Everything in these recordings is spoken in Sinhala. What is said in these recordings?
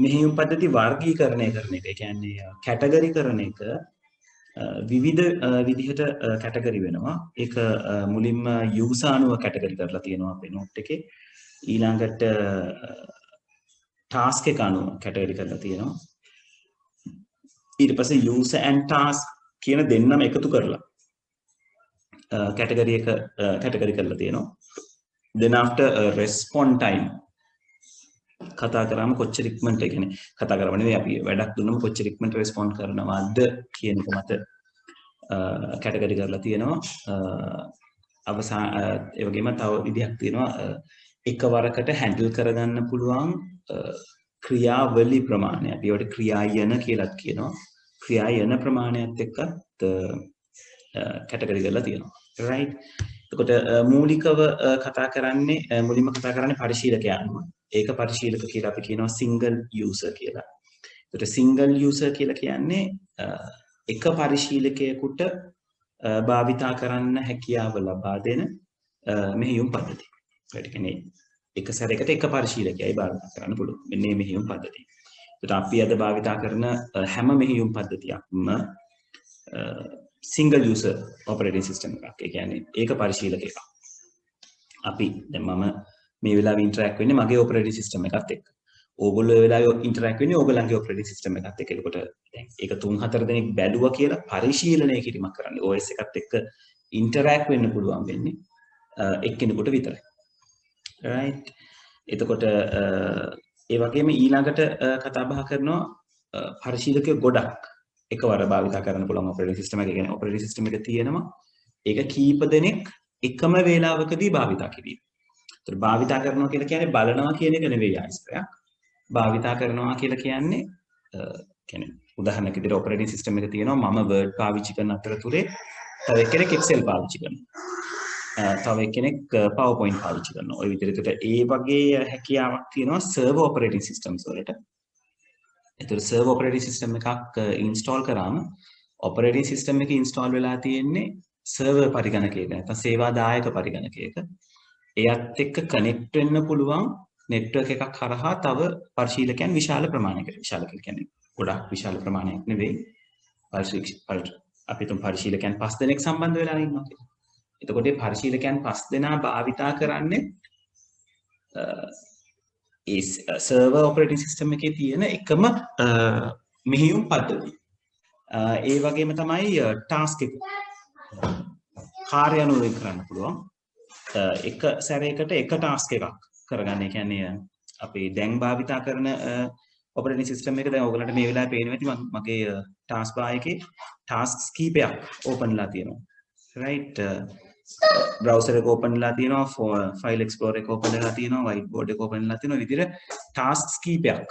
මෙහෙයුම් පද්ධති වර්ගීකරණය කරන එක. ඒ කියන්නේ කැටගරි කරන එක විවිධ විදිහට කැටගරි වෙනවා. ඒක මුලින්ම යූසර් අනුව කැටගරි කරලා තියෙනවා අපේ නෝට් එකේ. ඊළඟට ටාස්ක් එක අනුව කැටගරි කරලා තියෙනවා. ඊට පස්සේ යූසර් and task කියන දෙන්නම එකතු කරලා කැටගරි එක කැටගරි කරලා තියෙනවා. then after response time කතා කරාම කොච්චර ඉක්මනට ඒ කියන්නේ කතා කරාම නෙවෙයි අපි වැඩක් දුන්නම කොච්චර ඉක්මනට රෙස්පොන්ඩ් කරනවද කියන එක මත කැටගරි කරලා තියෙනවා. අවසාන ඒ වගේම තව විදිහක් තියෙනවා එකවරකට හැන්ඩල් කරගන්න පුළුවන් ක්‍රියාවලි ප්‍රමාණය. අපි ඒකට ක්‍රියායන කියලාත් කියනවා. ක්‍රියායන ප්‍රමාණයත් එක්කත් කැටගරි කරලා තියෙනවා. right. එතකොට මූලිකව කතා කරන්නේ මුලින්ම කතා කරන්නේ පරිශීලකයා අනුව. ඒක පරිශීලක කියලා අපි කියනවා single user කියලා. එතකොට single user කියලා කියන්නේ එක පරිශීලකයෙකුට භාවිතා කරන්න හැකියාව ලබා දෙන මෙහෙයුම් පද්ධතිය. ඒ කියන්නේ එක සැරයකට එක පරිශීලකයයි භාවිතා කරන්න පුළුවන්. මෙන්න මේ මෙහෙයුම් පද්ධතිය. එතකොට අපි අද භාවිතා කරන හැම මෙහෙයුම් පද්ධතියක්ම single user operating system එකක්. ඒ කියන්නේ ඒක පරිශීලක එකක්. අපි දැන් මම මේ වෙලාවේ interact වෙන්නේ මගේ operating system එකත් එක්ක. ඕගොල්ලෝ ඒ වෙලාවේ interact වෙන්නේ ඕගොල්ලන්ගේ operating system එකත් එක්ක. ඒකට දැන් ඒක 3-4 දෙනෙක් බැලුවා කියලා පරිශීලනය කිරීමක් කරන්නේ. OS එකත් එක්ක interact වෙන්න පුළුවන් වෙන්නේ එක්කෙනෙකුට විතරයි. right. එතකොට ඒ වගේම ඊළඟට කතා බහ කරනවා පරිශීලකයෝ ගොඩක් එකවර භාවිතා කරන්න පුළුවන් operating system එක. කියන්නේ operating system එක තියෙනවා. ඒක කීප දෙනෙක් එකම වේලාවකදී භාවිතා කිරීම. ඒතර භාවිතා කරනවා කියලා කියන්නේ බලනවා කියන එක නෙවෙයි ආයිස්තරයක්. භාවිතා කරනවා කියලා කියන්නේ උදාහරණයක් විදිහට operating system එක තියෙනවා. මම Word පාවිච්චි කරන අතරතුරේ තව එක්කෙනෙක් Excel පාවිච්චි කරනවා. තව එක්කෙනෙක් PowerPoint පාවිච්චි කරනවා. ওই විදිහට ඒ වගේ හැකියාවක් තියෙනවා server operating systems වලට. ඒතර server operating system එකක් install කරාම operating system එක install වෙලා තියෙන්නේ server පරිගණකයක නැත්නම් සේවාදායක පරිගණකයක. එයත් එක්ක connect වෙන්න පුළුවන් network එකක් හරහා තව පරිශීලකයන් විශාල ප්‍රමාණයකට. විශාල කියන්නේ ගොඩක් විශාල ප්‍රමාණයක් නෙවෙයි. අපි තුන් පරිශීලකයන් 5 දෙනෙක් සම්බන්ධ වෙලා ඉන්නවා කියලා. එතකොට මේ පරිශීලකයන් 5 දෙනා භාවිතා කරන්නේ ඒ server operating system එකේ තියෙන එකම මෙහෙයුම් පද්ධතිය. ඒ වගේම තමයි task එක කාර්යානුවය කරන්න පුළුවන්. එක සැරයකට එක task එකක් කරගන්න. ඒ කියන්නේ අපි දැන් භාවිතා කරන operating system එක දැන් ඔයගලන්ට මේ වෙලාවේ පේනවා ඇති මගේ task bar එකේ tasks කීපයක් open ලා තියෙනවා. right. browser එක open ලා තියෙනවා, file explorer එක open ලා තියෙනවා, whiteboard එක open ලා තියෙනවා. විදිහට tasks කීපයක්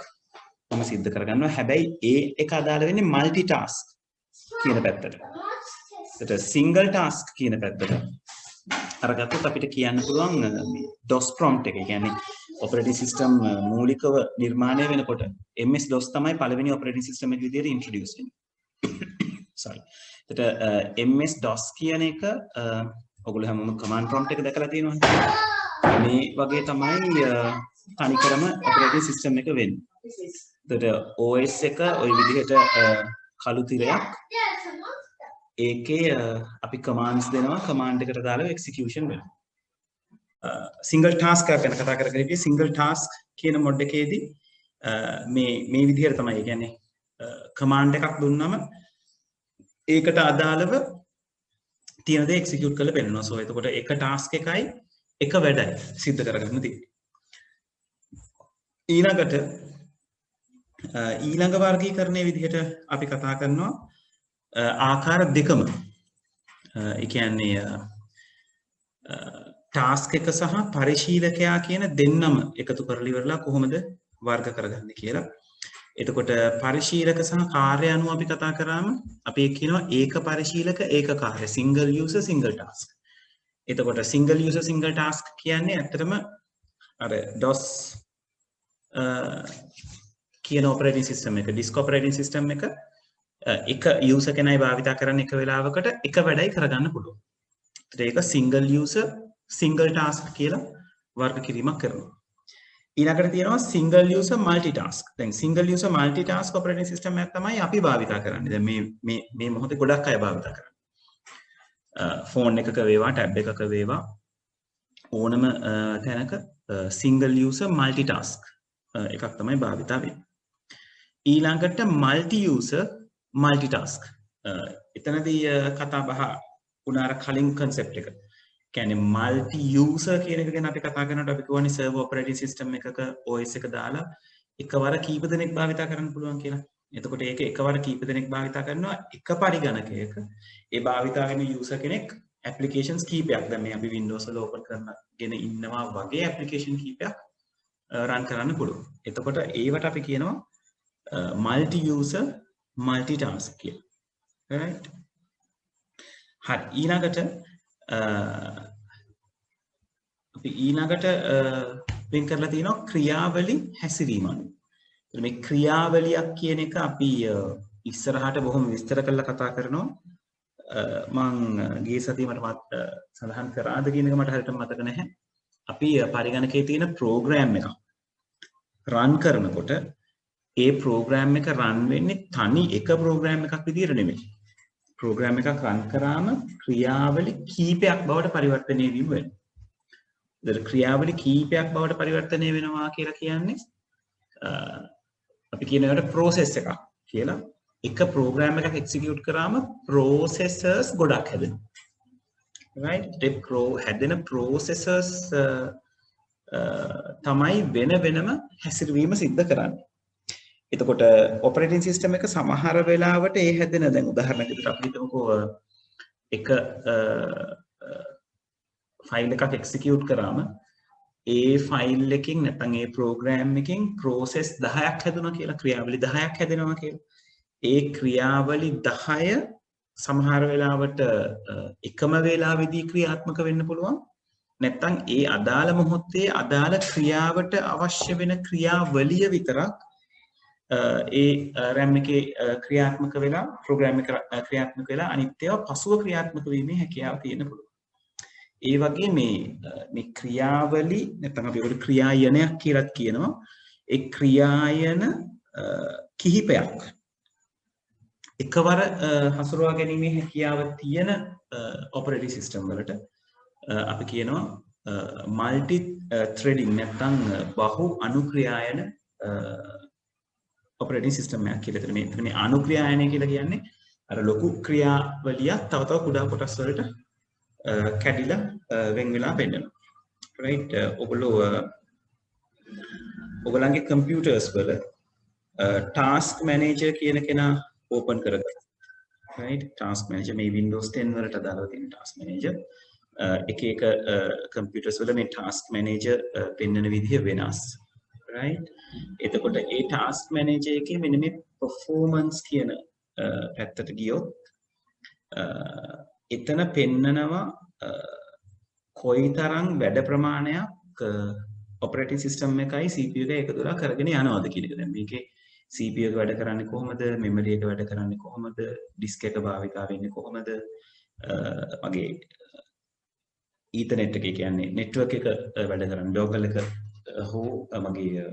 මම සිද්ධ කරගන්නවා. හැබැයි ඒ එක අදාළ වෙන්නේ multitask කියන පැත්තට. ඒකට single task කියන පැත්තට අරගත්තොත් අපිට කියන්න පුළුවන් මේ DOS prompt එක. කියන්නේ operating system මූලිකව නිර්මාණය වෙනකොට MS DOS තමයි පළවෙනි operating system එක විදිහට introduce වෙන්නේ. sorry. ඒකට MS DOS කියන එක ඔයගොල්ලෝ හැමෝම command prompt එක දැකලා තියෙනවනේ. මේ වගේ තමයි තනිකරම operating system එක වෙන්නේ. ඒකට OS එක ওই විදිහට කළු තිරයක් ඒකේ අපි commands දෙනවා, command එකට දාලා execution වෙනවා. single task එක ගැන කතා කරගෙන ඉතින් single task කියන mod එකේදී මේ විදිහට තමයි. ඒ කියන්නේ command එකක් දුන්නම ඒකට අදාළව තියෙන දේ execute කරලා පෙන්නනවා. so එතකොට එක task එකයි එක වැඩයි සිද්ධ කරගන්න තියෙන්නේ. ඊළඟ වර්ගීකරණයේ විදිහට අපි කතා කරනවා ආකාර දෙකම. ඒ කියන්නේ ටාස්ක් එක සහ පරිශීලකයා කියන දෙන්නම එකතු කරලා ඉවරලා කොහොමද වර්ග කරගන්නේ කියලා. එතකොට පරිශීලක සහ කාර්ය අනුව අපි කතා කරාම අපි කියනවා ඒක පරිශීලක ඒක කාර්ය, single user single task. එතකොට single user single task කියන්නේ ඇත්තටම අර DOS කියන operating system එක, disk operating system එක එක user කෙනයි භාවිතා කරන්න එක වෙලාවකට එක වැඩයි කරගන්න පුළුවන්. ඒක single user single task කියලා වර්ග කිරීමක් කරනවා. ඊළඟට තියෙනවා single user multitask. දැන් single user multitask operating system එකක් තමයි අපි භාවිතා කරන්නේ. දැන් මේ මොහොතේ ගොඩක් අය භාවිතා කරන්නේ. ෆෝන් එකක වේවා, ටැබ් එකක වේවා ඕනම තැනක single user multitask එකක් තමයි භාවිතා වෙන්නේ. ඊළඟට multi user multitask. එතනදී කතා බහ උනාර කලින් concept එක. කියන්නේ multi user කියන එක ගැන අපි කතා කරනකොට අපි කියවනේ server operating system එකක OS එක දාලා එකවර කීප දෙනෙක් භාවිතා කරන්න පුළුවන් කියලා. එතකොට ඒක එකවර කීප දෙනෙක් භාවිතා කරනවා එක පරිගණකයක. ඒ භාවිතා වෙන user කෙනෙක් applications කීපයක් දැන් මේ අපි Windows වල open කරනගෙන ඉන්නවා වගේ application කීපයක් run කරන්න පුළුවන්. එතකොට ඒවට අපි කියනවා multi user multitask කියලා. right? හරි ඊළඟට අපි ඊළඟට වෙන් කරලා තියෙනවා ක්‍රියාවලි හැසිරීම අනුව. මේ ක්‍රියාවලියක් කියන එක අපි ඉස්සරහට බොහොම විස්තර කරලා කතා කරනවා. මම ගිය සතියේ මට සඳහන් කරාද කියන එක මට හරියට මතක නැහැ. අපි පරිගණකයේ තියෙන ප්‍රෝග්‍රෑම් එකක් රන් කරනකොට ඒ ප්‍රෝග්‍රෑම් එක රන් වෙන්නේ තනි එක ප්‍රෝග්‍රෑම් එකක් විදිහට නෙමෙයි. ප්‍රෝග්‍රෑම් එකක් රන් කරාම ක්‍රියාවලි කීපයක් බවට පරිවර්තනය වීම වෙනවා. ඒතර ක්‍රියාවලි කීපයක් බවට පරිවර්තනය වෙනවා කියලා කියන්නේ අපි කියන එකට process එකක් කියලා. එක ප්‍රෝග්‍රෑම් එකක් එක්සිකියුට් කරාම processors ගොඩක් හැදෙනවා. right? ඒ හැදෙන processors තමයි වෙනම හැසිරවීම සිද්ධ කරන්නේ. එතකොට operating system එක සමහර වෙලාවට ඒ හැදෙන දැන් උදාහරණයක් විදිහට අපි හිතමුකෝ එක ෆයිල් එකක් එක්සිකියුට් කරාම ඒ ෆයිල් එකකින් නැත්නම් ඒ ප්‍රෝග්‍රෑම් එකකින් process 10ක් හැදුණා කියලා ක්‍රියාවලි 10ක් හැදෙනවා කියලා. ඒ ක්‍රියාවලි 10 සමහර වෙලාවට එකම වේලාවෙදී ක්‍රියාත්මක වෙන්න පුළුවන්. නැත්නම් ඒ අදාළ මොහොතේ අදාළ ක්‍රියාවට අවශ්‍ය වෙන ක්‍රියාවලිය විතරක් ඒ RAM එකේ ක්‍රියාත්මක වෙලා ප්‍රෝග්‍රෑම් එක ක්‍රියාත්මක වෙලා අනිත් ඒවා පසුව ක්‍රියාත්මක වීමේ හැකියාව තියෙන්න පුළුවන්. ඒ වගේ මේ ක්‍රියාවලි නැත්නම් අපි ඒකට ක්‍රියායනයක් කියලාත් කියනවා. ඒ ක්‍රියායන කිහිපයක් එකවර හසුරුවා ගැනීමේ හැකියාව තියෙන operating system වලට අපි කියනවා multi threading නැත්නම් බහු අනුක්‍රියායන operating system එකක් කියලා. මෙතන මේ අනුක්‍රියායනය කියලා කියන්නේ අර ලොකු ක්‍රියාවලියක් තව කුඩා කොටස් වලට කැඩිලා වෙන් වෙලා පෙන්නනවා. right? ඔයගොල්ලන්ගේ computers වල task manager කියන කෙනා open කරගන්න. right? task manager මේ Windows 10 වලට දාලා තියෙන task manager එක computers වල මේ task manager පෙන්වන විදිහ වෙනස්. right? එතකොට ඒ task manager එකේ මෙන්න මේ performance කියන පැත්තට ගියොත් එතන පෙන්නනවා කොයිතරම් වැඩ ප්‍රමාණයක් operating system එකයි CPU එකයි එකතු වෙලා කරගෙන යනවද කියන එක. දැන් මේකේ CPU එක වැඩ කරන්නේ කොහොමද? memory එක වැඩ කරන්නේ කොහොමද? disk එක භාවිතා වෙන්නේ කොහොමද? මගේ Ethernet එක කියන්නේ network එක වැඩ කරන්නේ local එක හෝ මගේ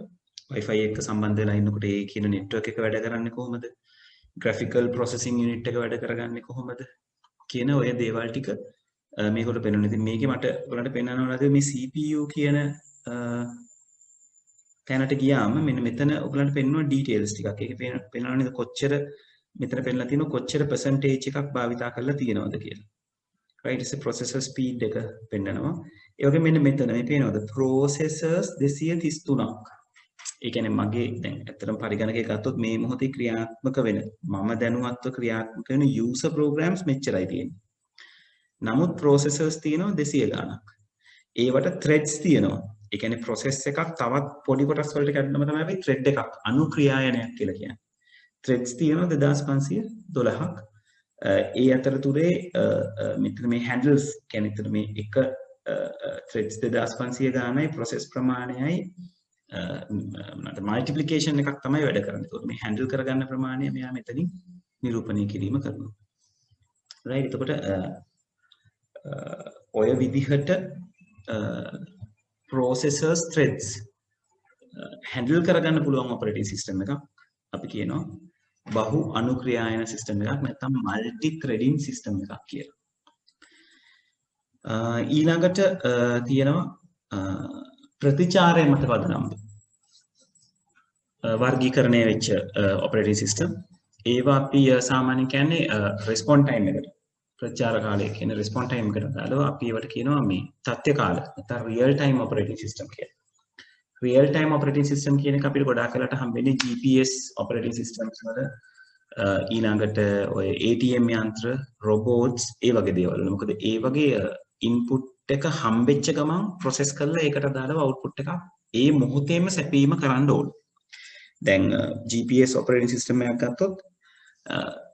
Wi-Fi එක සම්බන්ධ වෙලා ඉන්නකොට ඒ කියන network එක වැඩ කරන්නේ කොහොමද? graphical processing unit එක වැඩ කරගන්නේ කොහොමද? කියන ඔය දේවල් ටික මේකට පෙන්වන්න. ඉතින් මේකේ මට ඔයාලට පෙන්වන්න ඕනද මේ CPU කියන තැනට ගියාම මෙන්න මෙතන ඔයගලන්ට පෙන්වන details ටිකක්. ඒකේ පෙන්වන්නේ කොච්චර මෙතන පෙන්වලා තියෙනවා කොච්චර percentage එකක් භාවිතා කරලා තියෙනවද කියලා. right? it's a processor speed එක පෙන්වනවා. ඒ වගේ මෙන්න මෙතන මේ පේනවද processors 233ක්. ඒ කියන්නේ මගේ දැන් ඇත්තටම පරිගණකයේ ගත්තොත් මේ මොහොතේ ක්‍රියාත්මක වෙන මම දැනුවත්ව ක්‍රියාත්මක වෙන user programs මෙච්චරයි තියෙන්නේ. නමුත් processors තියෙනවා 200 ගාණක්. ඒවට threads තියෙනවා. ඒ කියන්නේ process එකක් තවත් පොඩි කොටස් වලට කැඩුනම තමයි අපි thread එකක් අනුක්‍රියායනයක් කියලා කියන්නේ. threads තියෙනවා 2512ක්. ඒ අතරතුරේ මෙතන මේ handles කියන්නේ මෙතන මේ එක threads 2500 ගානයි process ප්‍රමාණයයි multiplication එකක් තමයි වැඩ කරන්නේ. ඒකට මේ handle කරගන්න ප්‍රමාණය මෙයා මෙතනින් නිරූපණය කිරීම කරනවා. right? එතකොට ඔය විදිහට processors threads හැන්ඩල් කරගන්න පුළුවන් ඔපරේටින් සිස්ටම් එකක් අපි කියනවා බහු අනුක්‍රියායන සිස්ටම් එකක් නැත්නම් මල්ටි ත්‍රෙඩින් සිස්ටම් එකක් කියලා. ඊළඟට තියෙනවා ප්‍රතිචාරය මත පදනම් වර්ගීකරණය වෙච්ච ඔපරේටින් සිස්ටම්. ඒවා අපි සාමාන්‍යයෙන් කියන්නේ රෙස්පොන්ස් ටයිම් එකට ප්‍රතිචාර කාලය කියන රෙස්පොන්ස් ටයිම් එකට දාලා අපි ඒවට කියනවා මේ තත්ත්ව කාල නැත්නම් රියල් ටයිම් ඔපරේටින් සිස්ටම් කියලා. රියල් ටයිම් ඔපරේටින් සිස්ටම් කියන එක අපිට ගොඩාක් වෙලාට හම්බෙන්නේ GPS ඔපරේටින් සිස්ටම්ස් වල ඊළඟට ඔය ATM යන්ත්‍ර රොබෝට්ස් ඒ වගේ දේවල්. මොකද ඒ වගේ ඉන්පුට් එක හම්බෙච්ච ගමන් ප්‍රොසෙස් කරලා ඒකට දාලා අවුට්පුට් එකක් ඒ මොහොතේම සැපීම කරන්න ඕන. දැන් GPS ඔපරේටින් සිස්ටම් එකක් ගත්තොත්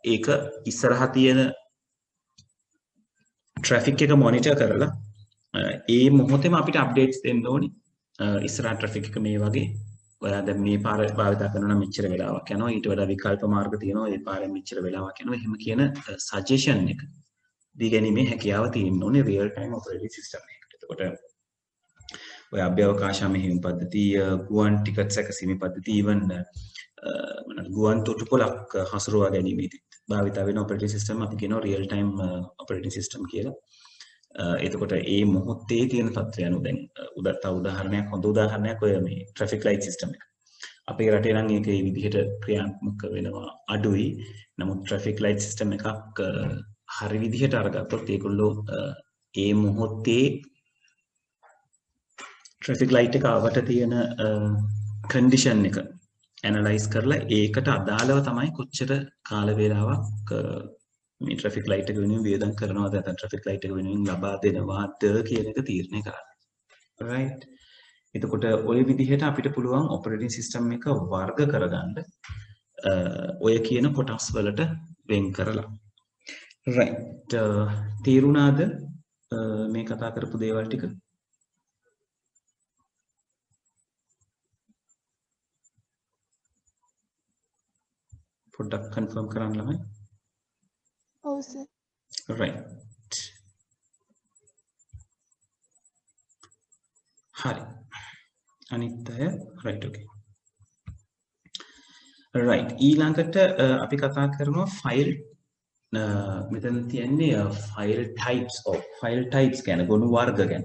ඒක ඉස්සරහා තියෙන ට්‍රැෆික් එක මොනිටර් කරලා ඒ මොහොතේම අපිට අප්ඩේට්ස් දෙන්න ඕනේ. ඉස්සරහා ට්‍රැෆික් එක මේ වගේ ඔයා දැන් මේ පාර භාවිත කරනවා නම් මෙච්චර වෙලාවක් යනවා ඊට වඩා විකල්ප මාර්ග තියෙනවා ඒ පාරෙන් මෙච්චර වෙලාවක් යනවා එහෙම කියන සජෙෂන් එක දීගැනීමේ හැකියාව තියෙන්න ඕනේ රියල් ටයිම් ඔපරේටින් සිස්ටම් එකකට. එතකොට ඔය අභ්‍යවකාශ මෙහෙයුම් පද්ධතිය ගුවන් ටිකට් සැකසීමේ පද්ධතිය ඊවන් ගුවන් තොටුපළක් හසුරුවා ගැනීමේදී භාවිත වෙන ඔපරේටින් සිස්ටම් අපි කියනවා රියල් ටයිම් ඔපරේටින් සිස්ටම් කියලා. එතකොට ඒ මොහොතේ තියෙන තත්ත්වය අනුව දැන් උදාහරණයක් හොඳ උදාහරණයක් ඔය මේ ට්‍රැෆික් ලයිට් සිස්ටම් එක. අපේ රටේ නම් ඒක ඒ විදිහට ක්‍රියාත්මක වෙනවා අඩුයි. නමුත් ට්‍රැෆික් ලයිට් සිස්ටම් එකක් හරි විදිහට අරගත්තොත් ඒගොල්ලෝ ඒ මොහොතේ ට්‍රැෆික් ලයිට් එක ආවට තියෙන කන්ඩිෂන් එක ඇනලයිස් කරලා ඒකට අදාළව තමයි කොච්චර කාල වේලාවක් මේ ට්‍රැෆික් ලයිට් එක වෙනුවෙන් වියදම් කරනවද නැත්නම් ට්‍රැෆික් ලයිට් එක වෙනුවෙන් ලබා දෙනවද කියන එක තීරණය කරන්න. right. එතකොට ওই විදිහට අපිට පුළුවන් ඔපරේටින් සිස්ටම් එක වර්ග කරගන්න ඔය කියන කොටස් වලට වෙන් කරලා. right. තේරුණාද මේ කතා කරපු දේවල් ටික? පොඩ්ඩක් කන්ෆර්ම් කරන්න ළමයි. ඔව් සර්. right. හරි. අනිත් අය right okay. right. ඊළඟට අපි කතා කරනවා ෆයිල් මෙතන තියන්නේ ෆයිල් types ගැන ගොනු වර්ග ගැන.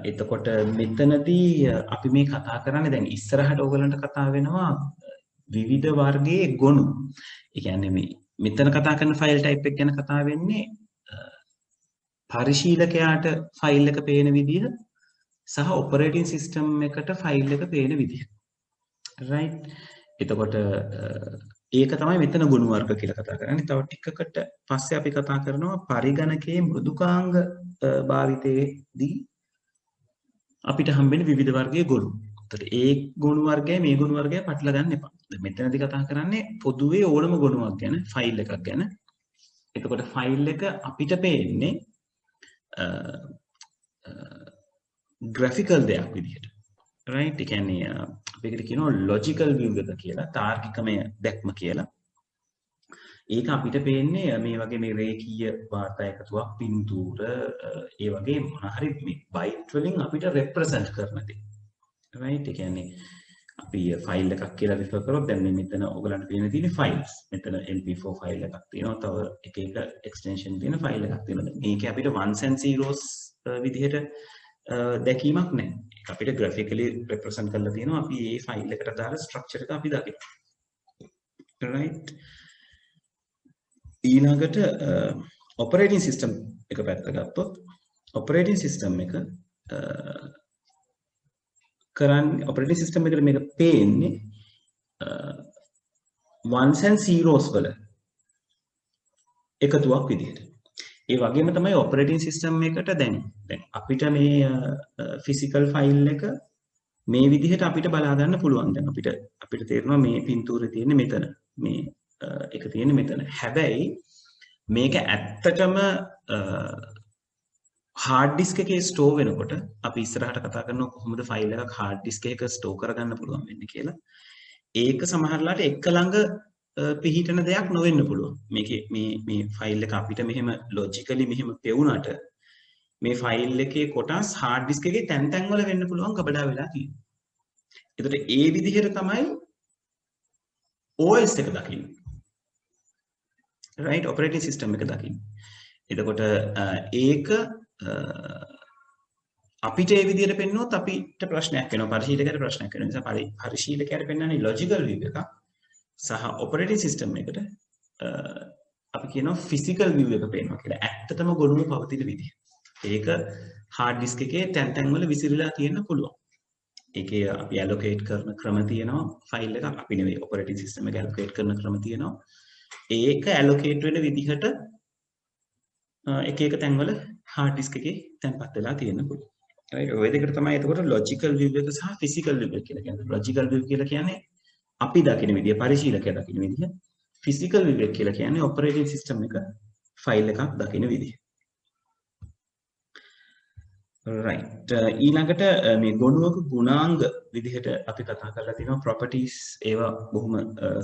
එතකොට මෙතනදී අපි මේ කතා කරන්නේ දැන් ඉස්සරහට ඕගලන්ට කතා වෙනවා විවිධ වර්ගයේ ගොනු. ඒ කියන්නේ මේ මෙතන කතා කරන ෆයිල් ටයිප් එක ගැන කතා වෙන්නේ පරිශීලකයාට ෆයිල් එක පේන විදිහ සහ ඔපරේටින් සිස්ටම් එකට ෆයිල් එක පේන විදිහ. right. එතකොට ඒක තමයි මෙතන ගුණ වර්ග කියලා කතා කරන්නේ. තව ටිකකට පස්සේ අපි කතා කරනවා පරිගණකයේ මෘදුකාංග භාවිතයේදී අපිට හම්බෙන විවිධ වර්ගයේ ගුණ. එතකොට ඒ ගුණ වර්ගය මේ ගුණ වර්ගය පටල ගන්න එපා. මෙතනදී කතා කරන්නේ පොදුවේ ඕනම ගුණයක් ගැන ෆයිල් එකක් ගැන. එතකොට ෆයිල් එක අපිට පේන්නේ graphical දෙයක් විදිහට. right. ඒ කියන්නේ අපිට කියනවා logical view එක කියලා තාර්කිකමය දැක්ම කියලා. ඒක අපිට පේන්නේ මේ වගේ මේ රේඛීය වාර්තා එකතුවක් පින්තූර ඒ වගේ මොන හරි මේ බයිට් වලින් අපිට represent කරන දේ. right. ඒ කියන්නේ අපි ෆයිල් එකක් කියලා රිෆර් කරොත් දැන් මෙතන ඔයගලන්ට පේන තියෙන ෆයිල්ස්. මෙතන mp4 ෆයිල් එකක් තියෙනවා. තව එක එක්ස්ටෙන්ෂන් තියෙන ෆයිල් එකක් තියෙනවා. මේක අපිට ones and zeros විදිහට දැකීමක් නැහැ. ඒක අපිට graphically represent කරලා තියෙනවා. අපි මේ ෆයිල් එකට දාලා structure එක අපි දකිනවා. right. ඊළඟට operating system එක පැත්ත ගත්තොත් operating system එක operating system එකට මේක පේන්නේ ones and zeros වල එකතුවක් විදිහට. ඒ වගේම තමයි operating system එකට දැන් අපිට මේ physical file එක මේ විදිහට අපිට බලා ගන්න පුළුවන්. දැන් අපිට තේරෙනවා මේ පින්තූරේ තියෙන්නේ මෙතන. මේ එක තියෙන්නේ මෙතන. හැබැයි මේක ඇත්තටම hard disk එකේ store වෙනකොට අපි ඉස්සරහට කතා කරනවා කොහොමද ෆයිල් එකක් hard disk එකක store කරගන්න පුළුවන් වෙන්නේ කියලා. ඒක සමහරලාට එක ළඟ පිහිටන දෙයක් නොවෙන්න පුළුවන්. මේකේ මේ ෆයිල් එක අපිට මෙහෙම logically මෙහෙම පෙවුනට මේ ෆයිල් එකේ කොටස් hard disk එකේ තැන් තැන් වල වෙන්න පුළුවන් ගබඩා වෙලා තියෙනවා. එතකොට ඒ විදිහට තමයි OS එක දකින්නේ. right operating system එක දකින්නේ. එතකොට ඒක අපිට ඒ විදිහට පෙන්නුවොත් අපිට ප්‍රශ්නයක් වෙනවා. පරිශීලකයට ප්‍රශ්නයක් වෙනවා. නිසා පරිශීලකයට පෙන්වන්නේ logical view එක සහ operating system එකට අපි කියනවා physical view එක පෙන්වනවා කියලා. ඇත්තටම ගොනුව පවතින විදිහ. ඒක hard disk එකේ තැන් තැන් වල විසිරීලා තියෙන්න පුළුවන්. ඒකේ අපි allocate කරන ක්‍රම තියෙනවා ෆයිල් එකක්. අපි නෙවෙයි operating system එක allocate කරන ක්‍රම තියෙනවා. ඒක allocate වෙන විදිහට එක එක තැන්වල hard disk එකේ තැන්පත් වෙලා තියෙන්න පුළුවන්. right ඔය දෙකට තමයි එතකොට logical view එක සහ physical view එක කියලා කියන්නේ. logical view කියලා කියන්නේ අපි දකින විදිය, පරිශීලකයා දකින විදිය. physical view එක කියලා කියන්නේ operating system එක ෆයිල් එකක් දකින විදිය. right ඊළඟට මේ ගොනුවක ගුණාංග විදිහට අපි කතා කරලා තියෙනවා properties. ඒවා බොහොම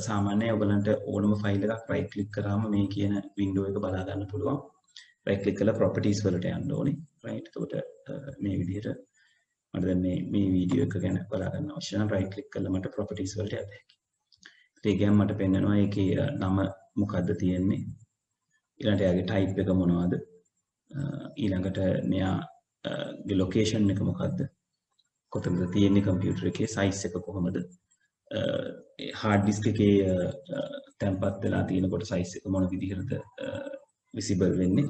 සාමාන්‍යයි. ඔයගලන්ට ඕනම ෆයිල් එකක් right click කරාම මේ කියන window එක බලා ගන්න පුළුවන්. right click කරලා properties වලට යන්න ඕනේ. right එතකොට මේ විදිහට මට දැන් මේ වීඩියෝ එක ගැන බලා ගන්න අවශ්‍ය නම් right click කරලා මට properties වලට යන්න හැකියි. ඒ කියන්නේ මට පෙන්නනවා ඒකේ නම මොකද්ද තියෙන්නේ. ඊළඟට එයාගේ type එක මොනවද. ඊළඟට මෙයා ගේ ලොකේෂන් එක මොකක්ද, කොතනද තියෙන්නේ කම්පියුටර් එකේ, සයිස් එක කොහොමද, හાર્ඩ් ඩිස්ක් එකේ තැන්පත් වෙලා තියෙනකොට සයිස් එක මොන විදිහටද විසිබල් වෙන්නේ,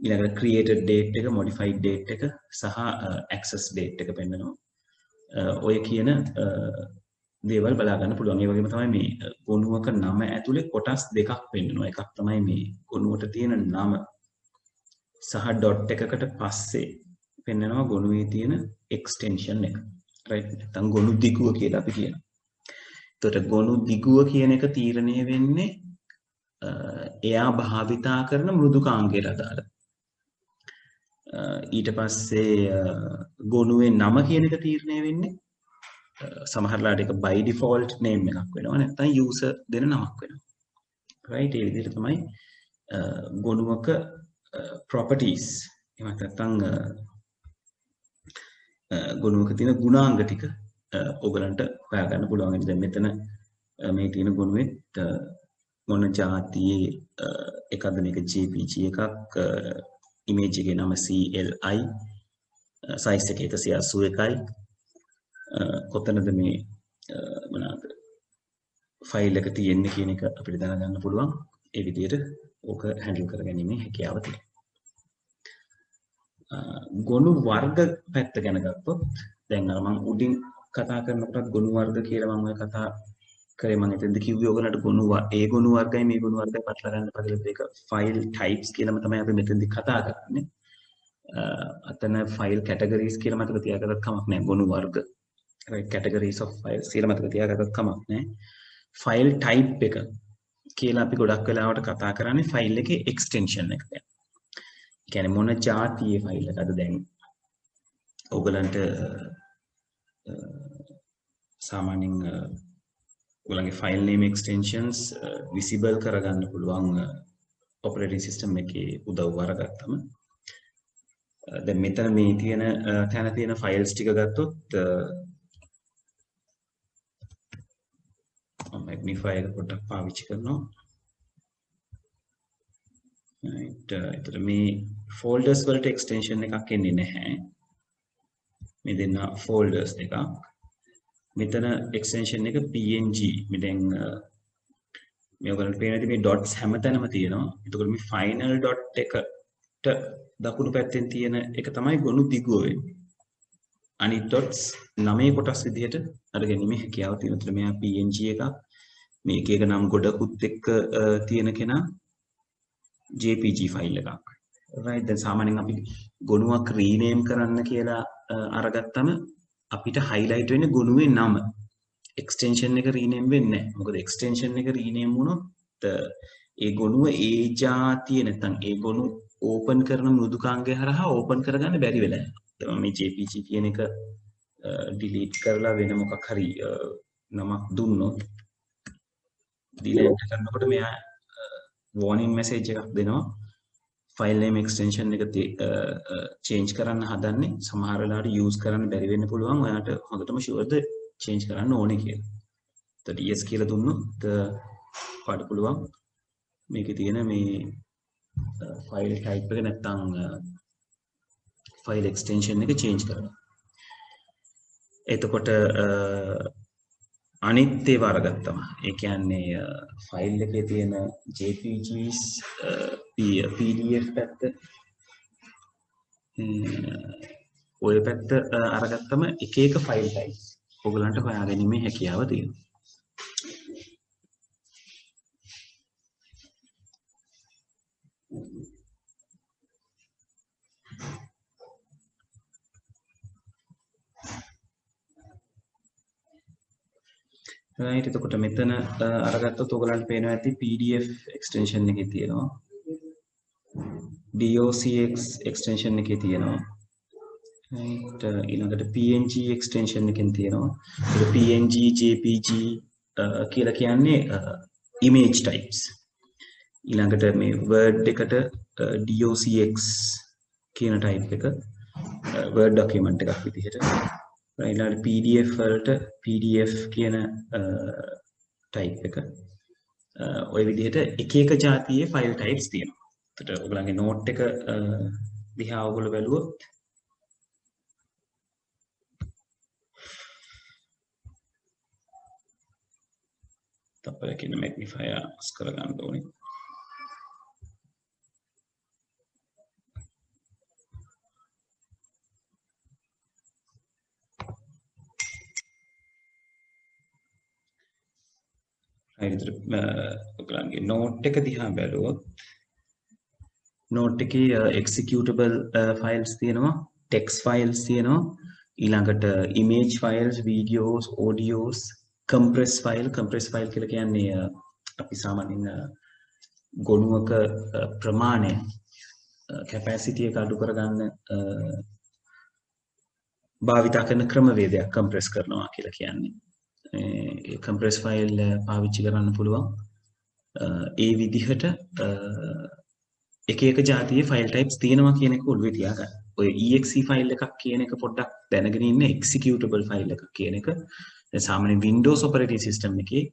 ඊළඟට ක්‍රියේටඩ් ඩේට් එක, මොඩිෆයිඩ් ඩේට් එක සහ ඇක්සස් ඩේට් එක පෙන්නනවා. ඔය කියන දේවල් බලා ගන්න පුළුවන්. ඒ වගේම තමයි මේ ගොනුවක නම ඇතුලේ කොටස් දෙකක් පෙන්නනවා. එකක් තමයි මේ ගොනුවට තියෙන නම සහ ඩොට් එකකට පස්සේ පෙන්නනවා ගොනුවේ තියෙන එක්ස්ටෙන්ෂන් එක. right නැත්නම් ගොනු දිගුව කියලා අපි කියනවා. එතකොට ගොනු දිගුව කියන එක තීරණය වෙන්නේ එයා භාවිතා කරන මෘදුකාංගයට අදාළ. ඊට පස්සේ ගොනුවේ නම කියන එක තීරණය වෙන්නේ සමහරලාට ඒක by default name එකක් වෙනවා, නැත්නම් user දෙන නමක් වෙනවා. right ඒ විදිහට තමයි ගොනුවක properties එහෙම නැත්නම් ගොනුවක තියෙන ගුණාංග ටික ඔයගලන්ට හොයාගන්න පුළුවන්. දැන් මෙතන මේ තියෙන ගොනුවෙත් මොන જાතියේ එකක්ද මේක JPG එකක්, image එකේ නම CLI, size එක 181යි, කොතනද මේ මොනවාද ෆයිල් එක තියෙන්නේ කියන එක අපිට දැනගන්න පුළුවන්. ඒ විදිහට ඕක හැන්ඩල් කරගැනීමේ හැකියාව තියෙනවා. ගොනු වර්ග පැත්ත ගැන ගත්තොත් දැන් අර මම උඩින් කතා කරනකොට ගොනු වර්ග කියලා මම ඔය කතා කරේ. මම එතෙන්ද කිව්වේ ඔයගලන්ට ගොනු වර්ගයි මේ ගොනු වර්ගයි පටල ගන්න පදලා ඒක ෆයිල් ටයිප්ස් කියලාම තමයි අපි මෙතෙන්දි කතා කරන්නේ. අතන ෆයිල් කැටගරිස් කියලා මතක තියාගත්තත් කමක් නැහැ. ගොනු වර්ග right categories of files කියලා මතක තියාගත්තත් කමක් නැහැ. ෆයිල් ටයිප් එක කියලා අපි ගොඩක් වෙලාවට කතා කරන්නේ ෆයිල් එකේ එක්ස්ටෙන්ෂන් එක ගැන. ඒ කියන්නේ මොන જાතියේ ෆයිල් එකද දැන් ඔයගලන්ට සාමාන්‍යයෙන් ඔයගලගේ ෆයිල් නේම් එක්ස්ටෙන්ෂන්ස් විසිබල් කරගන්න පුළුවන් ඔපරේටිංగ్ සිස්ටම් එකේ උදව්ව අරගත්තම දැන් මෙතන මේ තියෙන තැන තියෙන ෆයිල්ස් ටික ගත්තොත් මැග්නිෆයර් එක පොඩ්ඩක් පාවිච්චි කරනවා. එතකොට මේ ෆෝල්ඩර්ස් වලට එක්ස්ටෙන්ෂන් එකක් එන්නේ නැහැ. මේ දෙන්න ෆෝල්ඩර්ස් දෙකක්. මෙතන එක්ස්ටෙන්ෂන් එක png. මේ දැන් මේ ඔයගලන්ට පේන විදිහට මේ ඩොට්ස් හැමතැනම තියෙනවා. එතකොට මේ ෆයිනල් ඩොට් එකට දකුණු පැත්තෙන් තියෙන එක තමයි ගොනු දිගුව වෙන්නේ. අනිත් ඩොට්ස් 9 කොටස් විදිහට අරගෙනීමේ හැකියාව තියෙනවා. එතකොට මෙයා png එකක්. මේක එක නම් ගොඩකුත් එක්ක තියෙන කෙනා JPG ෆයිල් එකක්. right දැන් සාමාන්‍යයෙන් අපි ගොනුවක් රීනේම් කරන්න කියලා අරගත්තම අපිට highlight වෙන්නේ ගොනුවේ නම. extension එක රීනේම් වෙන්නේ නැහැ. මොකද extension එක රීනේම් වුණොත් ඒ ගොනුව ඒ જાතිය නැත්නම් ඒ ගොනු ඕපන් කරන මෘදුකාංගය හරහා ඕපන් කරගන්න බැරි වෙලා යනවා. දැන් මේ JPG කියන එක delete කරලා වෙන මොකක් හරි නමක් දුන්නොත් delete කරනකොට මෙයා warning message එකක් දෙනවා. file name extension එක change කරන්න හදන්නේ සමහර වෙලාවට use කරන්න බැරි වෙන්න පුළුවන්. ඔයාලට හොඳටම sure ද change කරන්න ඕනේ කියලා. එතකොට yes කියලා දුන්නොත් ඔයාලට පුළුවන් මේකේ තියෙන මේ file type එක නැත්නම් file extension එක change කරන්න. එතකොට අනිත් ඒවා අරගත්තම ඒ කියන්නේ ෆයිල් එකේ තියෙන JPGs PDF පැත්ත ඔය පැත්ත අරගත්තම එක එක ෆයිල් types ඔයගලන්ට හොයාගැනීමේ හැකියාව තියෙනවා. right එතකොට මෙතන අරගත්තොත් ඔයගලන්ට පේනවා ඇති PDF extension එකේ තියෙනවා docx extension එකේ තියෙනවා right ඊළඟට png extension එකෙන් තියෙනවා ඒක png jpg කියලා කියන්නේ image types ඊළඟට මේ word එකට docx කියන type එක word document එකක් විදිහට ඊළඟට PDF වලට PDF කියන type එක ඔය විදිහට එක එක જાතියේ file types තියෙනවා. එතකොට ඔයගලගේ note එක දිහා ඔයගොල්ලෝ බැලුවොත් තප්පරකින් magnifier අස් කරගන්න ඕනේ. ඔයගලගේ note එක දිහා බැලුවොත් note එකේ executable files තියෙනවා text files තියෙනවා ඊළඟට image files videos audios compress file කියලා කියන්නේ අපි සාමාන්‍යයෙන් ගොනුවක ප්‍රමාණය capacity එක අඩු කරගන්න භාවිතා කරන ක්‍රමවේදයක් compress කරනවා කියලා කියන්නේ compress file පාවිච්චි කරන්න පුළුවන් ඒ විදිහට එක එක જાතියේ file types තියෙනවා කියන එක ඔළුවේ තියාගන්න. ඔය exe file එකක් කියන එක පොඩ්ඩක් දැනගෙන ඉන්න executable file එකක් කියන එක. දැන් සාමාන්‍ය Windows operating system එකේ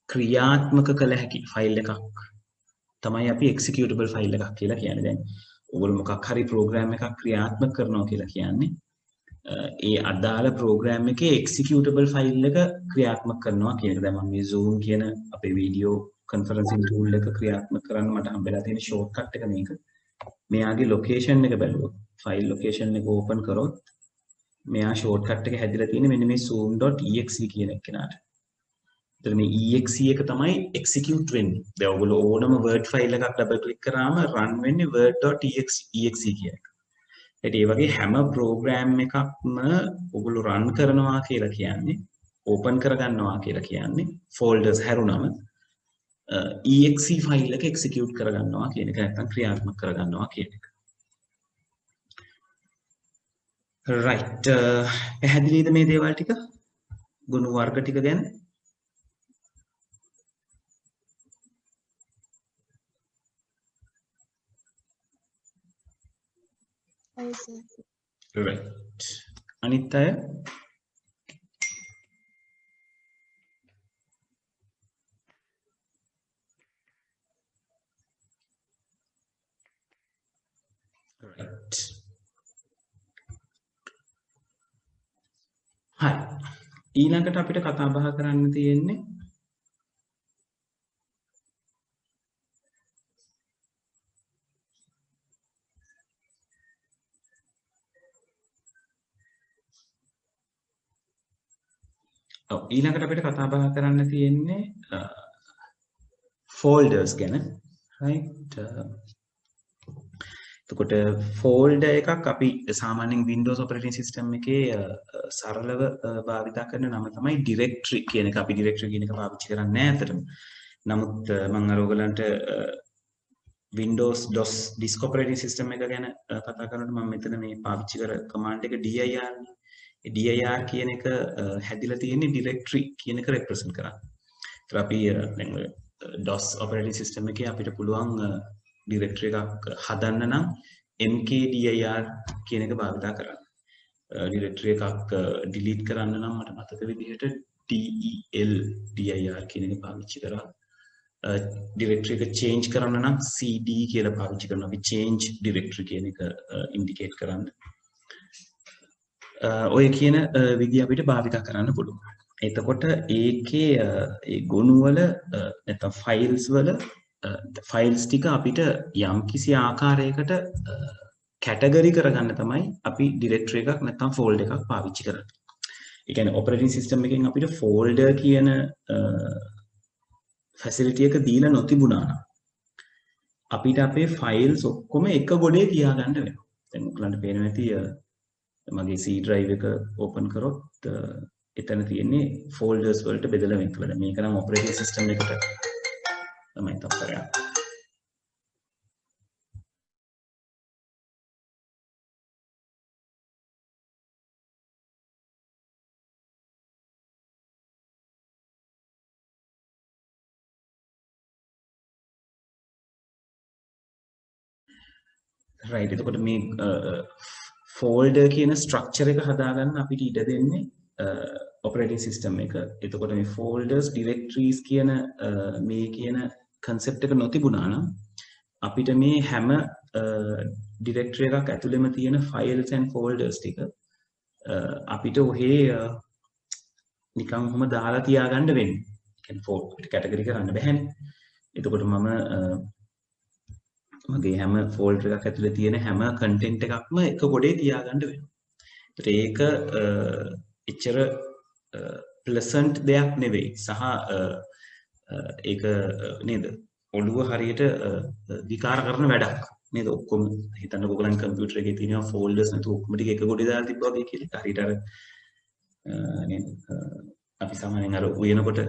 ක්‍රියාත්මක කළ හැකි file එකක් තමයි අපි executable file එකක් කියලා කියන්නේ. දැන් ඔයගොල්ලෝ මොකක් හරි program එකක් ක්‍රියාත්මක කරනවා කියලා කියන්නේ ඒ අදාළ program එකේ executable file එක ක්‍රියාත්මක කරනවා කියන එක. දැන් මම මේ Zoom කියන අපේ video conferencing tool එක ක්‍රියාත්මක කරන්න මට හම්බෙලා තියෙන shortcut එක මේක. මෙයාගේ location එක බැලුවොත් file location එක open කරොත් මෙයා shortcut එක හැදිලා තියෙන්නේ මෙන්න මේ zoom.exe කියන එක කෙනාට. එතන මේ exe එක තමයි execute වෙන්නේ. දැන් ඔයගොල්ලෝ ඕනම word file එකක් double click කරාම run වෙන්නේ word.exe කියන එක. ඒ වගේ හැම program එකක්ම ඔයගොල්ලෝ run කරනවා කියලා කියන්නේ open කරගන්නවා කියලා කියන්නේ folders හැරුණම exe file එක execute කරගන්නවා කියන එක නැත්නම් ක්‍රියාත්මක කරගන්නවා කියන එක. right පැහැදිලිද මේ දේවල් ටික? ගුණ වර්ග ටික ගැන? ඔව් සර්. right අනිත් අය right හරි ඊළඟට අපිට කතා බහ කරන්න තියෙන්නේ ඊළඟට අපිට කතා බහ කරන්න තියෙන්නේ folders ගැන right එතකොට folder එකක් අපි සාමාන්‍යයෙන් Windows operating system එකේ සරලව භාවිත කරන නම තමයි directory කියන එක. අපි directory කියන එක පාවිච්චි කරන්නේ නැහැ අතරම. නමුත් මම අර ඔයගලන්ට Windows DOS disk operating system එක ගැන කතා කරනකොට මම මෙතන මේ පාවිච්චි කර command එක dir නේ. ඒ dir කියන එක හැදිලා තියෙන්නේ directory කියන එක represent කරන්න. ඒතර අපි දැන් DOS operating system එකේ අපිට පුළුවන් directory එකක් හදන්න නම් mkdir කියන එක භාවිත කරන්න. ඩිරෙක්ටරි එකක් ඩිලීට් කරන්න නම් මට මතක විදිහට dir කියන එක පාවිච්චි කරා. ඩිරෙක්ටරි එක චේන්ජ් කරන්න නම් cd කියලා පාවිච්චි කරනවා. අපි change directory කියන එක ඉන්ඩිකේට් කරන්න. ඔය කියන විදිහ අපිට භාවිත කරන්න පුළුවන්. එතකොට ඒකේ ඒ ගොනු වල නැත්නම් ෆයිල්ස් වල ෆයිල්ස් ටික අපිට යම්කිසි ආකාරයකට කැටගරි කරගන්න තමයි අපි ඩිරෙක්ටරි එකක් නැත්නම් ෆෝල්ඩර් එකක් පාවිච්චි කරන්නේ. ඒ කියන්නේ ඔපරේටින් සිස්ටම් එකෙන් අපිට ෆෝල්ඩර් කියන ෆැසිලිටි එක දීලා නොතිබුණා නම් අපිට අපේ ෆයිල්ස් ඔක්කොම එක ගොඩේ තියාගන්න වෙනවා. දැන් ඔයගලන්ට පේනවා ඇති මගේ C drive එක ඕපන් කරොත් එතන තියෙන්නේ ෆෝල්ඩර්ස් වලට බෙදලා වෙන් කරලා. මේක නම් ඔපරේටින් සිස්ටම් එකට තමයි තත්පරයක්. right එතකොට මේ ෆෝල්ඩර් කියන ස්ට්‍රක්චර් එක හදාගන්න අපිට ඉඩ දෙන්නේ ඔපරේටින් සිස්ටම් එක. එතකොට මේ ෆෝල්ඩර්ස් ඩිරෙක්ටරීස් කියන මේ කියන කන්සෙප්ට් එක නොතිබුණා නම් අපිට මේ හැම ඩිරෙක්ටරි එකක් ඇතුළෙම තියෙන ෆයිල්ස් ඇන්ඩ් ෆෝල්ඩර්ස් ටික අපිට ඔහේ නිකන් ඔහම දාලා තියාගන්න වෙන්නේ. කියන්නේ ෆෝල්ඩර් කැටගරි කරන්න බැහැනේ. එතකොට මගේ හැම ෆෝල්ඩර් එකක් ඇතුලේ තියෙන හැම කන්ටෙන්ට් එකක්ම එක ගොඩේ තියාගන්න වෙනවා. ඒක එච්චර ප්ලසන්ට් දෙයක් නෙවෙයි. සහ ඒක නේද? ඔළුව හරියට විකාර කරන වැඩක්. නේද? ඔක්කොම හිතන්නකො ඔයගලන් කම්පියුටර් එකේ තියෙන ෆෝල්ඩර්ස් නැතු ඔක්කොම ටික එක ගොඩේ දාලා තිබ්බා වගේ කියලා. හරියට අර නේද? අපි සාමාන්‍යයෙන් අර උයනකොට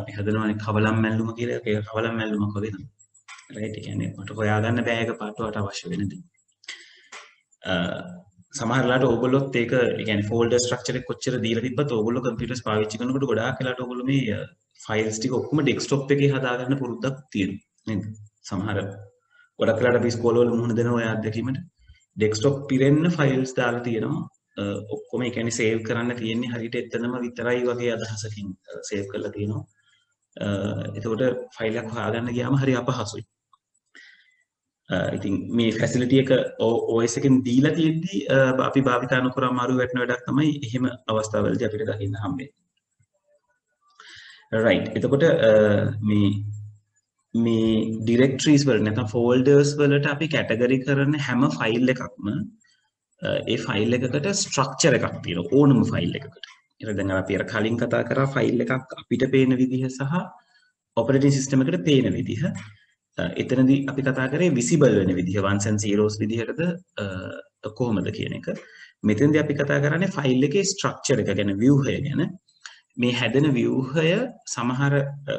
අපි හදනවානේ කවලම් මැල්ලුම කියලා. ඒක කවලම් මැල්ලුමක් වගේ තමයි. right ඒ කියන්නේ මට හොයාගන්න බෑ එක පාටවට අවශ්‍ය වෙන දේ. සමහර වෙලාවට ඕගොල්ලොත් ඒක ඒ කියන්නේ ෆෝල්ඩර් ස්ට්‍රක්චර් එක කොච්චර දීලා තිබ්බත් ඕගොල්ලෝ කම්පියුටර්ස් පාවිච්චි කරනකොට ගොඩාක් වෙලාවට ඕගොල්ලෝ මේ ෆයිල්ස් ටික ඔක්කොම ඩෙස්ක්ටොප් එකේ හදාගන්න පුරුද්දක් තියෙනවා නේද? සමහර ගොඩක් වෙලාවට අපි ඉස්කෝලේ වල මුහුණ දෙන ඔය අත්දැකීමට ඩෙස්ක්ටොප් පිරෙන්න ෆයිල්ස් දාලා තියෙනවා. ඔක්කොම ඒ කියන්නේ සේව් කරන්න තියෙන්නේ හරියට එතනම විතරයි වගේ අදහසකින් සේව් කරලා තියෙනවා. එතකොට ෆයිල් එකක් හොයාගන්න ගියාම හරි අපහසුයි. ඉතින් මේ ෆැසිලිටි එක OS එකෙන් දීලා තියෙද්දි අපි භාවිත නොකර අමාරු වැටෙන වැඩක් තමයි එහෙම අවස්ථාවලදී අපිට දකින්න හම්බෙන්නේ. right එතකොට මේ ඩිරෙක්ටරීස් වල නැත්නම් ෆෝල්ඩර්ස් වලට අපි කැටගරි කරන හැම ෆයිල් එකක්ම ඒ ෆයිල් එකකට ස්ට්‍රක්චර් එකක් තියෙනවා ඕනම ෆයිල් එකකට. ඒක දැන් අපි අර කලින් කතා කරා ෆයිල් එකක් අපිට පේන විදිහ සහ ඔපරේටින් සිස්ටම් එකට පේන විදිහ. එතනදී අපි කතා කරේ විසිබල් වෙන විදිහ ones and zeros විදිහටද කොහොමද කියන එක. මෙතෙන්දී අපි කතා කරන්නේ ෆයිල් එකේ ස්ට්‍රක්චර් එක ගැන ව්‍යුහය ගැන. මේ හැදෙන ව්‍යුහය සමහර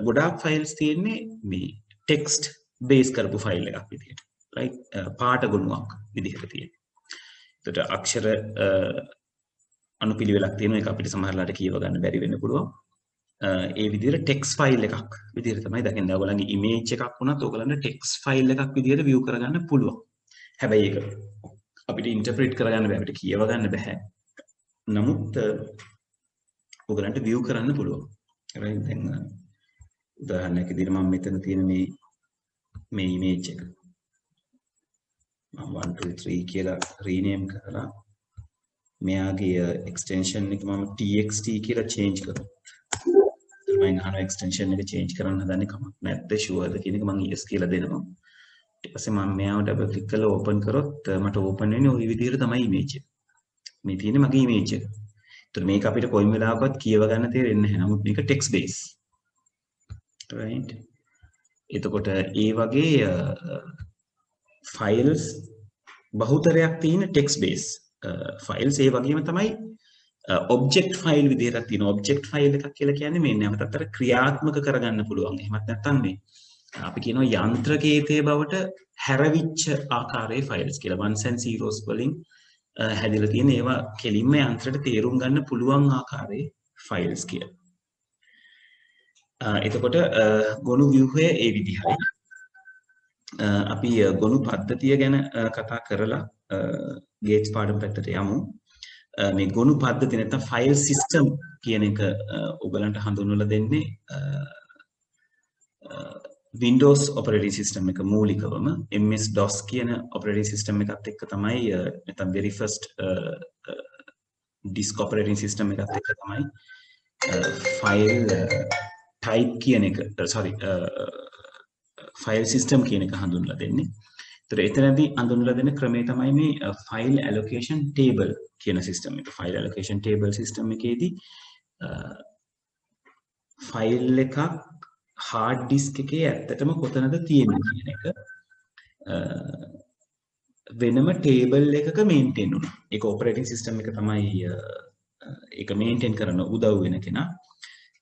ගොඩාක් ෆයිල්ස් තියෙන්නේ මේ ටෙක්ස්ට් බේස් කරපු ෆයිල් එකක් විදිහට. right පාට ගොනුවක් විදිහට තියෙනවා. ඒකට අක්ෂර අනුපිළිවෙලක් තියෙනවා. ඒක අපිට සමහරලාට කියව ගන්න බැරි වෙන්න පුළුවන්. ඒ විදිහට ටෙක්ස්ට් ෆයිල් එකක් විදිහට තමයි දකින්නේ. ඔයගොල්ලන්ගේ ඉමේජ් එකක් වුණත් ඔයගොල්ලන්ට ටෙක්ස්ට් ෆයිල් එකක් විදිහට view කරගන්න පුළුවන්. හැබැයි ඒක අපිට ඉන්ටර්ප්‍රිට් කරගන්න බෑ. අපිට කියව ගන්න බෑ. නමුත් ඔයගොල්ලන්ට view කරන්න පුළුවන්. right දැන් උදාහරණයක් විදිහට මම මෙතන තියෙන මේ ඉමේජ් එක මම 1 2 3 කියලා රීනේම් කරලා මෙයාගේ එක්ස්ටෙන්ෂන් එක මම txt කියලා චේන්ජ් කරා. මම අහන එක්ස්ටෙන්ෂන් එක චේන්ජ් කරන්න හදන්නේ කමක් නැද්ද ෂුවර්ද කියන එක මම yes කියලා දෙනවා. ඊට පස්සේ මම මෙයාව ඩබල් ක්ලික් කරලා ඕපන් කරොත් මට ඕපන් වෙන්නේ ওই විදිහට තමයි ඉමේජ් එක. මේ තියෙන්නේ මගේ ඉමේජ් එක. ඒත් මේක අපිට කොයිම වෙලාවකවත් කියව ගන්න තේරෙන්නේ නැහැ. නමුත් මේක ටෙක්ස්ට් බේස්. right. එතකොට ඒ වගේ ෆයිල්ස් බහුතරයක් තියෙන ටෙක්ස්ට් බේස් ෆයිල්ස් ඒ වගේම තමයි ඔබ්ජෙක්ට් ෆයිල් විදිහට තියෙන ඔබ්ජෙක්ට් ෆයිල් එකක් කියලා කියන්නේ මේ නැවතත් අර ක්‍රියාත්මක කරගන්න පුළුවන්. එහෙමත් නැත්නම් මේ අපි කියනවා යන්ත්‍රකේතයේ බවට හැරවිච්ච ආකාරයේ ෆයිල්ස් කියලා. ones and zeros වලින් හැදිලා තියෙන ඒවා කෙලින්ම යන්ත්‍රයට තේරුම් ගන්න පුළුවන් ආකාරයේ ෆයිල්ස් කියලා. එතකොට ගොනු ව්‍යුහය ඒ විදිහයි. අපි ගොනු පද්ධතිය ගැන කතා කරලා ගේට්ස් පාඩම පැත්තට යමු. මේ ගොනු පද්ධතිය නැත්නම් ෆයිල් සිස්ටම් කියන එක ඔයගලන්ට හඳුන්වලා දෙන්නේ Windows operating system එක මූලිකවම MS DOS කියන operating system එකත් එක්ක තමයි නැත්නම් very first disk operating system එකත් එක්ක තමයි file type කියන එක file system කියන එක හඳුන්වලා දෙන්නේ. ඒතර එතනදී හඳුන්වලා දෙන ක්‍රමය තමයි මේ file allocation table කියන system එක. file allocation table system එකේදී file එකක් hard disk එකේ ඇත්තටම කොතනද තියෙන්නේ කියන එක වෙනම table එකක maintain වෙනවා. ඒක operating system එක තමයි ඒක maintain කරන උදව් වෙන කෙනා.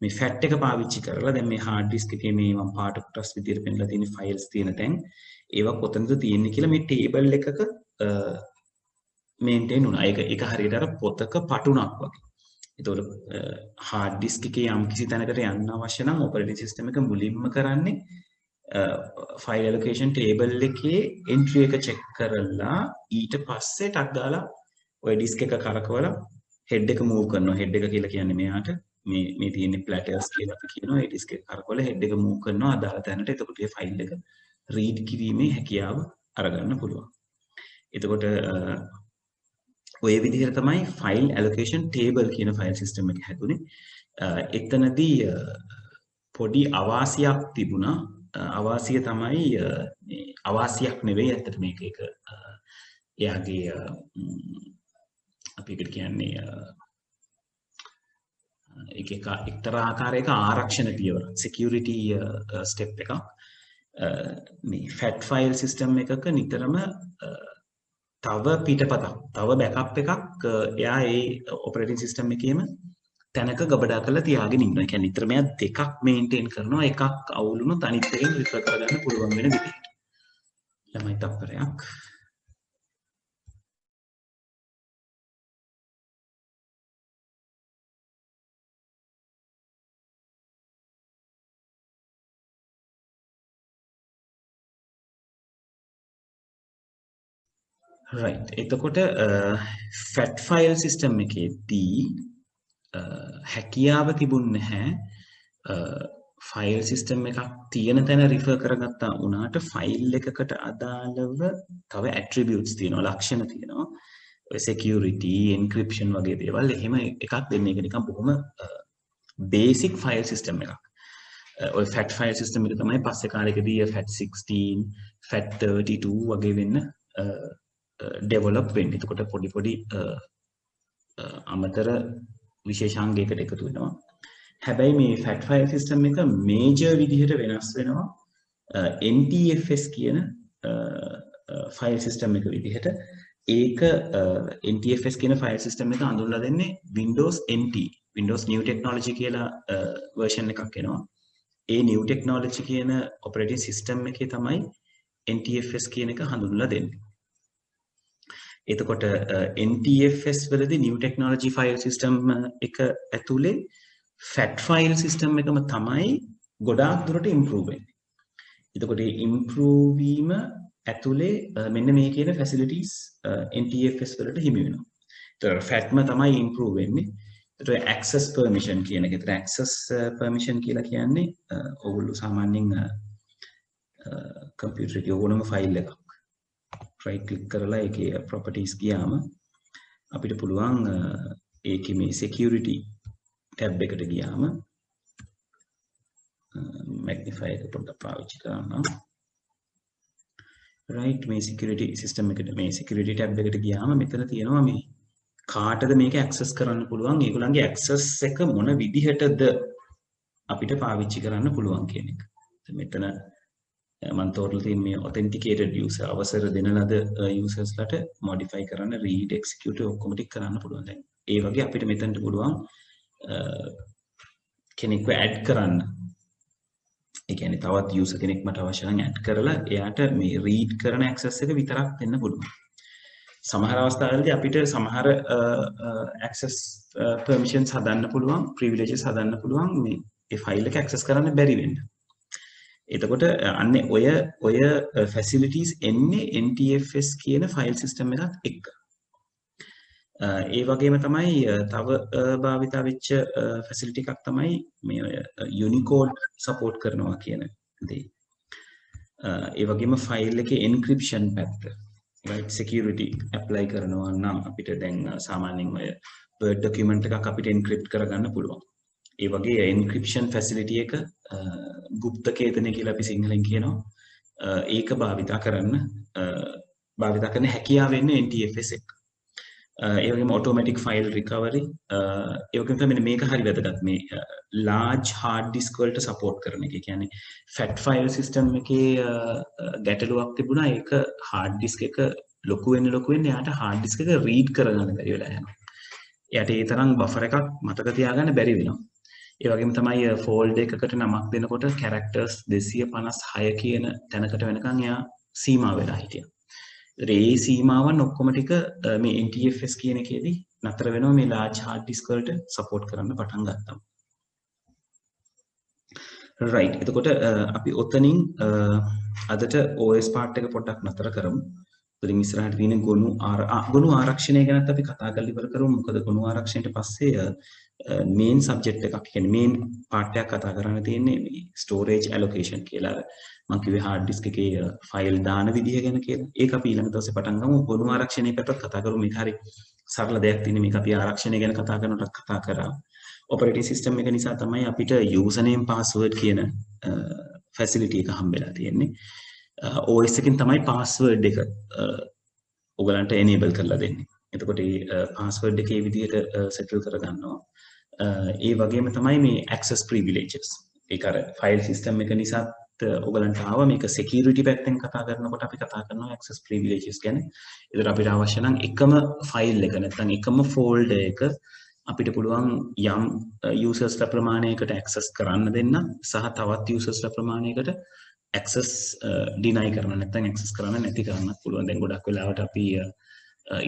මේ FAT එක පාවිච්චි කරලා දැන් මේ hard disk එකේ මේ මම පාට කොටස් විදිහට පෙන්නලා තියෙන files තියෙන තැන් ඒවා කොතනද තියෙන්නේ කියලා මේ table එකක maintain වුණා. ඒක හරියට අර පොතක පටුණක් වගේ. ඒතකොට hard disk එකේ යම් කිසි තැනකට යන්න අවශ්‍ය නම් operating system එක මුලින්ම කරන්නේ file allocation table එකේ entry එක check කරලා ඊට පස්සේ ටක් ගාලා ඔය disk එක කරකවලා head එක move කරනවා. head එක කියලා කියන්නේ මෙයාට මේ තියෙන්නේ platters කියලා අපි කියනවා. ඒ disk එක කරකවලා head එක move කරනවා අදාළ තැනට. එතකොට මේ file එක read කිරීමේ හැකියාව අරගන්න පුළුවන්. එතකොට ඔය විදිහට තමයි file allocation table කියන file system එක හැදුනේ. එතනදී පොඩි අවාසියක් තිබුණා. අවාසිය තමයි මේ අවාසියක් නෙවෙයි ඇත්තට මේක එක එයාගේ අපි එකට කියන්නේ ඒක එක්තරා ආකාරයක ආරක්ෂණ පියවර security step එකක්. මේ fat file system එකක නිතරම තව පිටපතක් තව බෑකප් එකක් එයා ඒ ඔපරේටින් සිස්ටම් එකේම තැනක ගබඩා කරලා තියාගෙන ඉන්නවා. ඒ කියන්නේ නිතරම එයා දෙකක් මේන්ටේන් කරනවා. එකක් අවුල් වුණොත් අනිත් එකෙන් රිකවර් කරගන්න පුළුවන් වෙන විදිහට. ළමයි තප්පරයක්. right එතකොට fat file system එකේදී හැකියාව තිබුණේ නැහැ ෆයිල් සිස්ටම් එකක් තියෙන තැන රිෆර් කරගත්තා වුණාට ෆයිල් එකකට අදාළව තව ඇට්‍රිබියුට්ස් තියෙනවා ලක්ෂණ තියෙනවා ඔය security encryption වගේ දේවල් එහෙම එකක් දෙන්නේ ඒක නිකන් බොහොම බේසික් ෆයිල් සිස්ටම් එකක් ඔය fat file system එක තමයි පස්සේ කාලෙකදී FAT16 FAT32 වගේ වෙන්න ඩෙවලොප් වෙන්නේ. එතකොට පොඩි අමතර විශේෂාංගයකට එකතු වෙනවා. හැබැයි මේ fat file system එක මේජර් විදිහට වෙනස් වෙනවා NTFS කියන file system එක විදිහට. ඒක NTFS කියන file system එක හඳුන්වලා දෙන්නේ Windows NT Windows New Technology කියලා version එකක් එනවා. ඒ New Technology කියන operating system එකේ තමයි NTFS කියන එක හඳුන්වලා දෙන්නේ. එතකොට NTFS වලදී new technology file system එක ඇතුලේ fat file system එකම තමයි ගොඩාක් දුරට improve වෙන්නේ. එතකොට මේ improve වීම ඇතුලේ මෙන්න මේ කියන facilities NTFS වලට හිමි වෙනවා. ඒතර fatම තමයි improve වෙන්නේ. ඒතර access permission කියන එක. ඒතර access permission කියලා කියන්නේ ඔයගොල්ලෝ සාමාන්‍යයෙන් computer එකේ ඕනම file එකක් right click කරලා ඒකේ properties ගියාම අපිට පුළුවන් ඒකේ මේ security tab එකට ගියාම magnify එක පොඩ්ඩක් පාවිච්චි කරන්න right මේ security system එකට මේ security tab එකට ගියාම මෙතන තියෙනවා මේ කාටද මේක access කරන්න පුළුවන් ඒගොල්ලන්ගේ access එක මොන විදිහටද අපිට පාවිච්චි කරන්න පුළුවන් කියන එක. මෙතන මම තෝරලා තියෙන මේ authenticated user අවසර දෙන ලද users ලට modify කරන්න read execute ඔක්කොම ටික කරන්න පුළුවන් දැන්. ඒ වගේ අපිට මෙතනට පුළුවන් කෙනෙක්ව add කරන්න. ඒ කියන්නේ තවත් user කෙනෙක් මට අවශ්‍ය නම් add කරලා එයාට මේ read කරන access එක විතරක් දෙන්න පුළුවන්. සමහර අවස්ථාවලදී අපිට සමහර access permissions හදන්න පුළුවන්, privileges හදන්න පුළුවන් මේ ඒ file එක access කරන්න බැරි වෙන්න. එතකොට අන්නේ ඔය facilities එන්නේ NTFS කියන file system එකත් එක්ක. ඒ වගේම තමයි තව භාවිතා වෙච්ච ෆැසිලිටි එකක් තමයි මේ යුනිකෝඩ් සපෝට් කරනවා කියන දේ. ඒ වගේම ෆයිල් එකේ එන්ක්‍රිප්ෂන් පැත්ත right security apply කරනවා නම් අපිට දැන් සාමාන්‍යයෙන් ඔය Word document එකක් අපිට encrypt කරගන්න පුළුවන්. ඒ වගේ encryption facility එක গুপ্ত කේතනය කියලා අපි සිංහලෙන් කියනවා. ඒක භාවිතා කරන හැකියාව වෙන්නේ NTFS එක. ඒ වගේම automatic file recovery ඒ වගේම තමයි මේක හරි වැදගත් මේ large hard disk වලට support කරන එක. ඒ කියන්නේ fat file system එකේ ගැටලුවක් තිබුණා. ඒක hard disk එක ලොකු වෙන්න එයාට hard disk එක read කරගන්න බැරි වෙලා යනවා. එයාට ඒ තරම් buffer එකක් මතක තියාගන්න බැරි වෙනවා. ඒ වගේම තමයි folder එකකට නමක් දෙනකොට characters 256 කියන තැනකට වෙනකන් එයා සීමා වෙලා හිටියා. ඒ සීමාවන් ඔක්කොම ටික මේ NTFS කියන එකේදී නතර වෙනවා මේ large hard disk වලට support කරන්න පටන් ගත්තා. right එතකොට අපි ඔතනින් අදට OS part එක පොඩ්ඩක් නතර කරමු. ඉතින් ඉස්සරහට තියෙන ගොනු ආරක්ෂණය ගැනත් අපි කතා කරලා ඉවර කරමු. මොකද ගොනු ආරක්ෂණයට පස්සේ main subject එකක් කියන්නේ main part එකක් කතා කරන්න තියෙන්නේ මේ storage allocation කියලා. මම කිව්වේ hard disk එකේ file දාන විදිහ ගැන කියලා. ඒක අපි ඊළඟ දවසේ පටන් ගමු. ගොනු ආරක්ෂණය පැත්තත් කතා කරමු. මේක හරි සරල දෙයක් තියෙන්නේ. මේක අපි ආරක්ෂණය ගැන කතා කරනකොට කතා කරා. operating system එක නිසා තමයි අපිට username password කියන facility එක හම්බෙලා තියෙන්නේ. OS එකෙන් තමයි password එක ඔයගලන්ට enable කරලා දෙන්නේ. එතකොට මේ password එක මේ විදිහට settle කරගන්නවා. ඒ වගේම තමයි මේ access privileges. ඒක අර file system එක නිසා ඔයගලන්ට ආව මේක security පැත්තෙන් කතා කරනකොට අපි කතා කරනවා access privileges ගැන. ඒතර අපිට අවශ්‍ය නම් එකම file එක නැත්නම් එකම folder එක අපිට පුළුවන් යම් users ලා ප්‍රමාණයකට access කරන්න දෙන්න සහ තවත් users ලා ප්‍රමාණයකට access deny කරන්න නැත්නම් access කරන්න නැති කරන්නත් පුළුවන්. දැන් ගොඩක් වෙලාවට අපි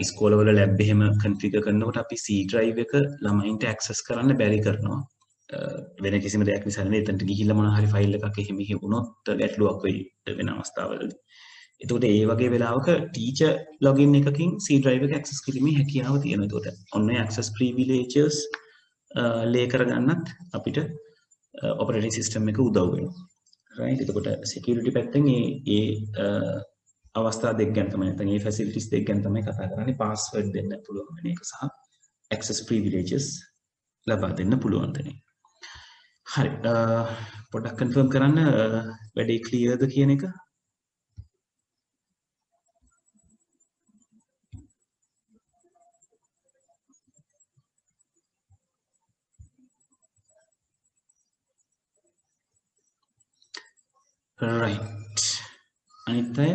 ඉස්කෝලවල ලැබ් එහෙම configure කරනකොට අපි C drive එක ළමයින්ට access කරන්න බැරි කරනවා. වෙන කිසිම දෙයක් නිසා නෙවෙයි. එතනට ගිහිල්ලා මොනවා හරි ෆයිල් එකක් එහෙම වුණොත් ගැටලුවක් වෙයි වෙන අවස්ථාවලදී. එතකොට ඒ වගේ වෙලාවක ටීචර් ලොගින් එකකින් C drive එක access කිරීමේ හැකියාව තියෙනවා. එතකොට ඔන්න access privileges ලේ කරගන්නත් අපිට operating system එක උදව් වෙනවා. right එතකොට security පැත්තෙන් ඒ අවස්ථා දෙක ගැන තමයි නැත්නම් මේ facilities දෙක ගැන තමයි කතා කරන්නේ. password දෙන්න පුළුවන් වෙන එක සහ access privileges ලබා දෙන්න පුළුවන් දෙන එක. හරි පොඩ්ඩක් confirm කරන්න වැඩේ clear ද කියන එක. right අනිත් අය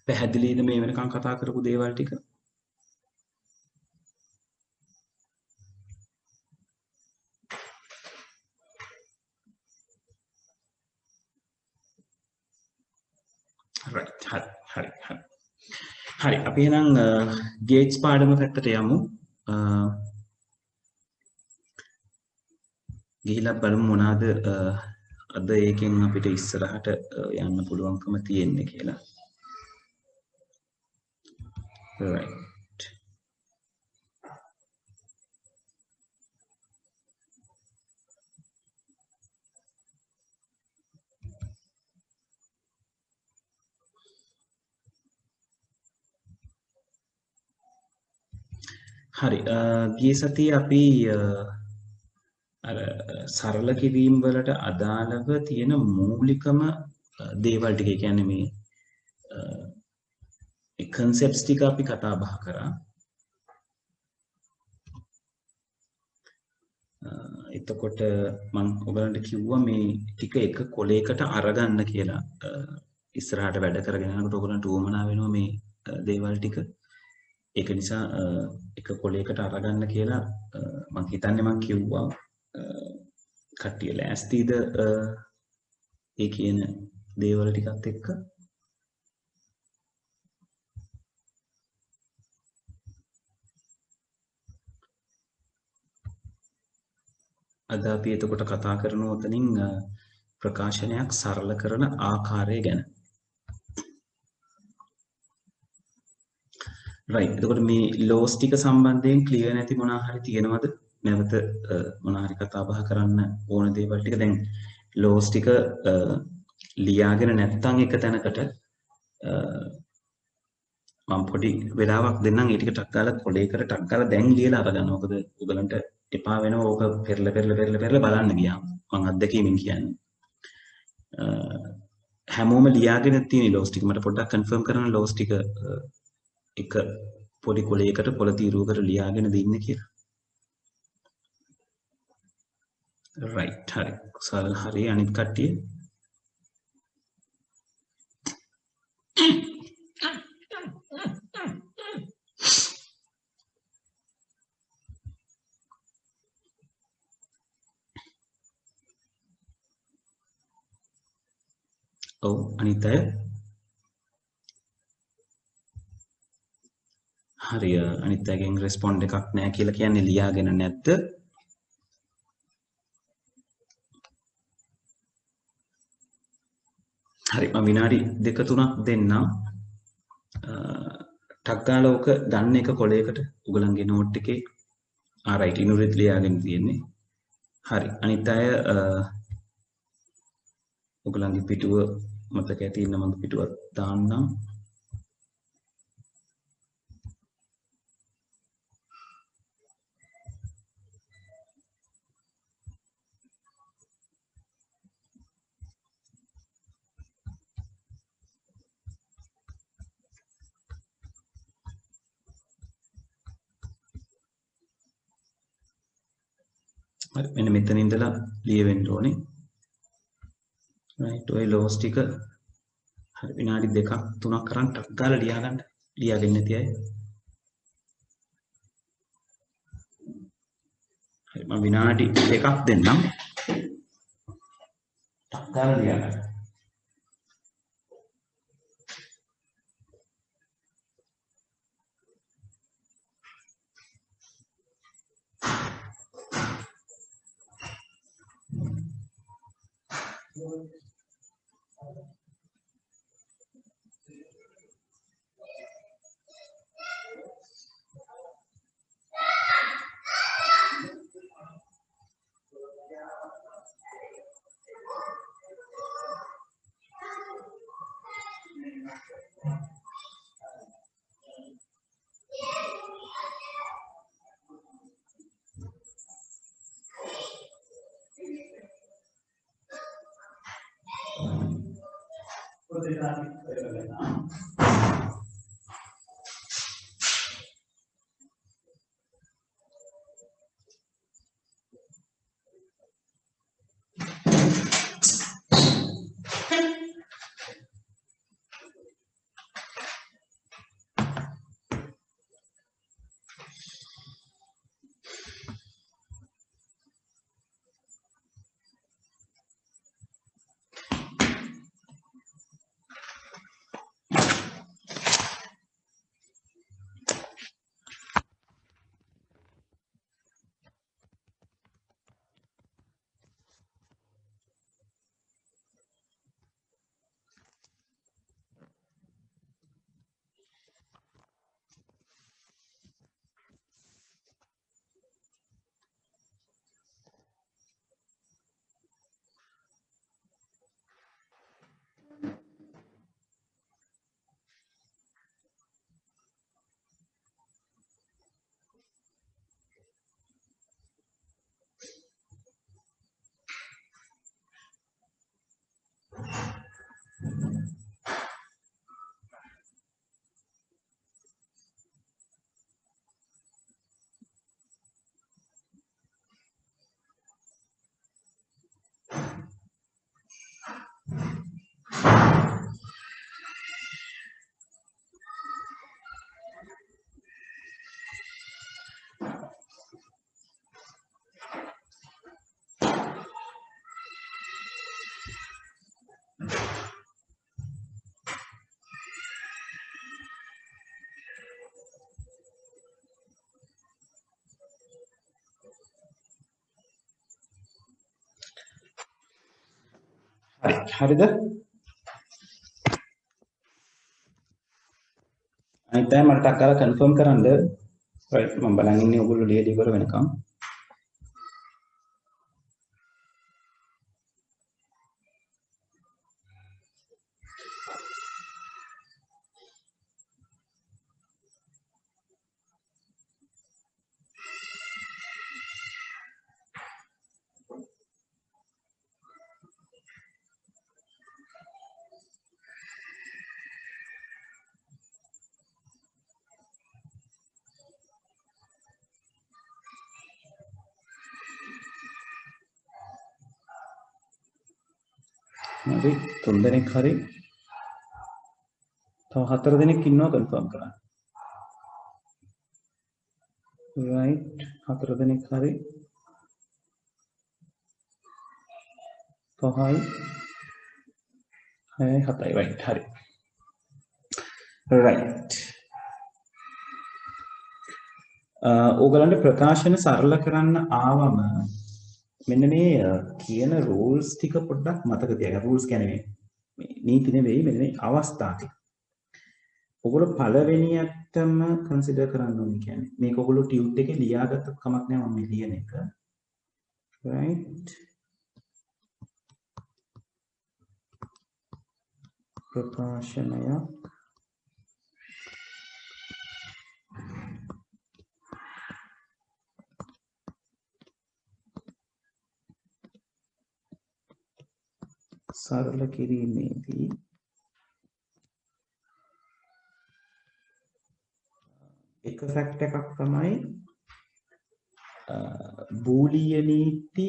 පැහැදිලිද මේ වෙනකන් කතා කරපු දේවල් ටික? right හරි අපි එහෙනම් ගේට්ස් පාඩම පැත්තට යමු. ගිහිලා බලමු මොනවාද අද ඒකෙන් අපිට ඉස්සරහට යන්න පුළුවන්කම තියෙන්නේ කියලා. right හරි ගිය සතියේ අපි අර සරල කිරීම වලට අදාළව තියෙන මූලිකම දේවල් ටික කියන්නේ මේ concepts ටික අපි කතා බහ කරා. එතකොට මම ඔයගලන්ට කිව්වා මේ ටික එක කොලයකට අරගන්න කියලා. ඉස්සරහට වැඩ කරගෙන යනකොට ඔයගලන්ට උවමනා වෙනවා මේ දේවල් ටික. ඒක නිසා එක කොලයකට අරගන්න කියලා මම හිතන්නේ මම කිව්වා. කට්ටිය ලෑස්තිද ඒ කියන දේවල් ටිකත් එක්ක? අද අපි එතකොට කතා කරනවා උතනින් ප්‍රකාශනයක් සරල කරන ආකාරය ගැන. right. එතකොට මේ laws ටික සම්බන්ධයෙන් clear නැති මොනවා හරි තියෙනවද? නැවත මොනවා හරි කතා බහ කරන්න ඕන දේවල් ටික දැන් laws ටික ලියාගෙන නැත්නම් එක තැනකට මම පොඩි වෙලාවක් දෙන්නම් ඒ ටික ටක් ගාලා කොලේකට ටක් ගාලා දැන් ලියලා අරගන්න. මොකද ඔයගලන්ට එපා වෙනවා ඕක පෙරලා බලන්න ගියාම. මම අත්දැකීමෙන් කියන්නේ. හැමෝම ලියාගෙන තියෙන ලෝස් ටික මට පොඩ්ඩක් කන්ෆර්ම් කරන්න ලෝස් ටික එක පොඩි කොලයකට පොළ තීරුවකට ලියාගෙන දෙන්න කියලා. right හරි. කුසල් හරි අනිත් කට්ටිය. ඔව් අනිත් අය හරි අනිත් අයගෙන් රෙස්පොන්ඩ් එකක් නැහැ කියලා කියන්නේ ලියාගෙන නැද්ද? හරි මම විනාඩි 2-3ක් දෙන්නම්. ටක් ගාලා ඕක ගන්න එක කොලයකට උගලන්ගේ නෝට් එකේ right ඉනුරිත් ලියාගෙන තියෙන්නේ. හරි අනිත් අය උගලන්ගේ පිටුව මතක ඇති ඉන්න මම පිටුවක් දාන්නම්. හරි මෙන්න මෙතන ඉඳලා ලියවෙන්න ඕනේ. right ඔය ලෝස් ටික හරි විනාඩි 2-3ක් කරන් ටක් ගාලා ලියා ගන්න. ලියාගෙන නැති අය. හරි මම විනාඩි 2ක් දෙන්නම්. ටක් ගාලා ලියා ගන්න. හරිද? අනිත් අය මට ටක් ගාලා කන්ෆර්ම් කරන්න. right මම බලන් ඉන්නේ ඔයගොල්ලෝ ලියලා ඉවර වෙනකම්. හරි 3 දෙනෙක් හරි. තව 4 දෙනෙක් ඉන්නවා කන්ෆර්ම් කරන්න. right 4 දෙනෙක් හරි. 5යි 6යි 7යි right හරි. right. ඕගලන්ට ප්‍රකාශන සරල කරන්න ආවම මෙන්න මේ කියන rules ටික පොඩ්ඩක් මතක තියාගන්න. rules කියන්නේ මේ නීති නෙවෙයි මෙන්න මේ අවස්ථා ටික. ඔයගොල්ලෝ පළවෙනියටම කන්සිඩර් කරන්න ඕනේ කියන්නේ මේක ඔයගොල්ලෝ ටියුට් එකේ ලියාගත්ත කමක් නෑ මම මේ ලියන එක. right ප්‍රකාශනයක් සරල කිරීමේදී එක ෆැක්ට් එකක් තමයි බූලිය නීති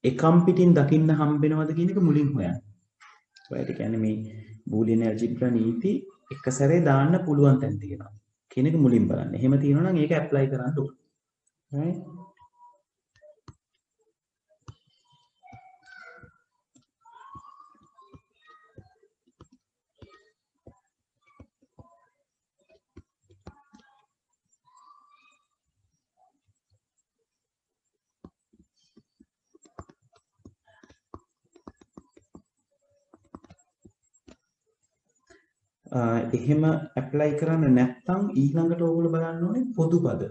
එකම් පිටින් දකින්න හම්බෙනවද කියන එක මුලින් හොයන්න. ඔයාලට කියන්නේ මේ බූලියන් ඇල්ජිබ්‍රා නීති එක සැරේ දාන්න පුළුවන් තැන් තියෙනවා කියන එක මුලින් බලන්න. එහෙම තියෙනවා නම් ඒක ඇප්ලයි කරන්න ඕනේ. right එහෙම ඇප්ලයි කරන්න නැත්නම් ඊළඟට ඕගොල්ලෝ බලන්න ඕනේ පොදුපද.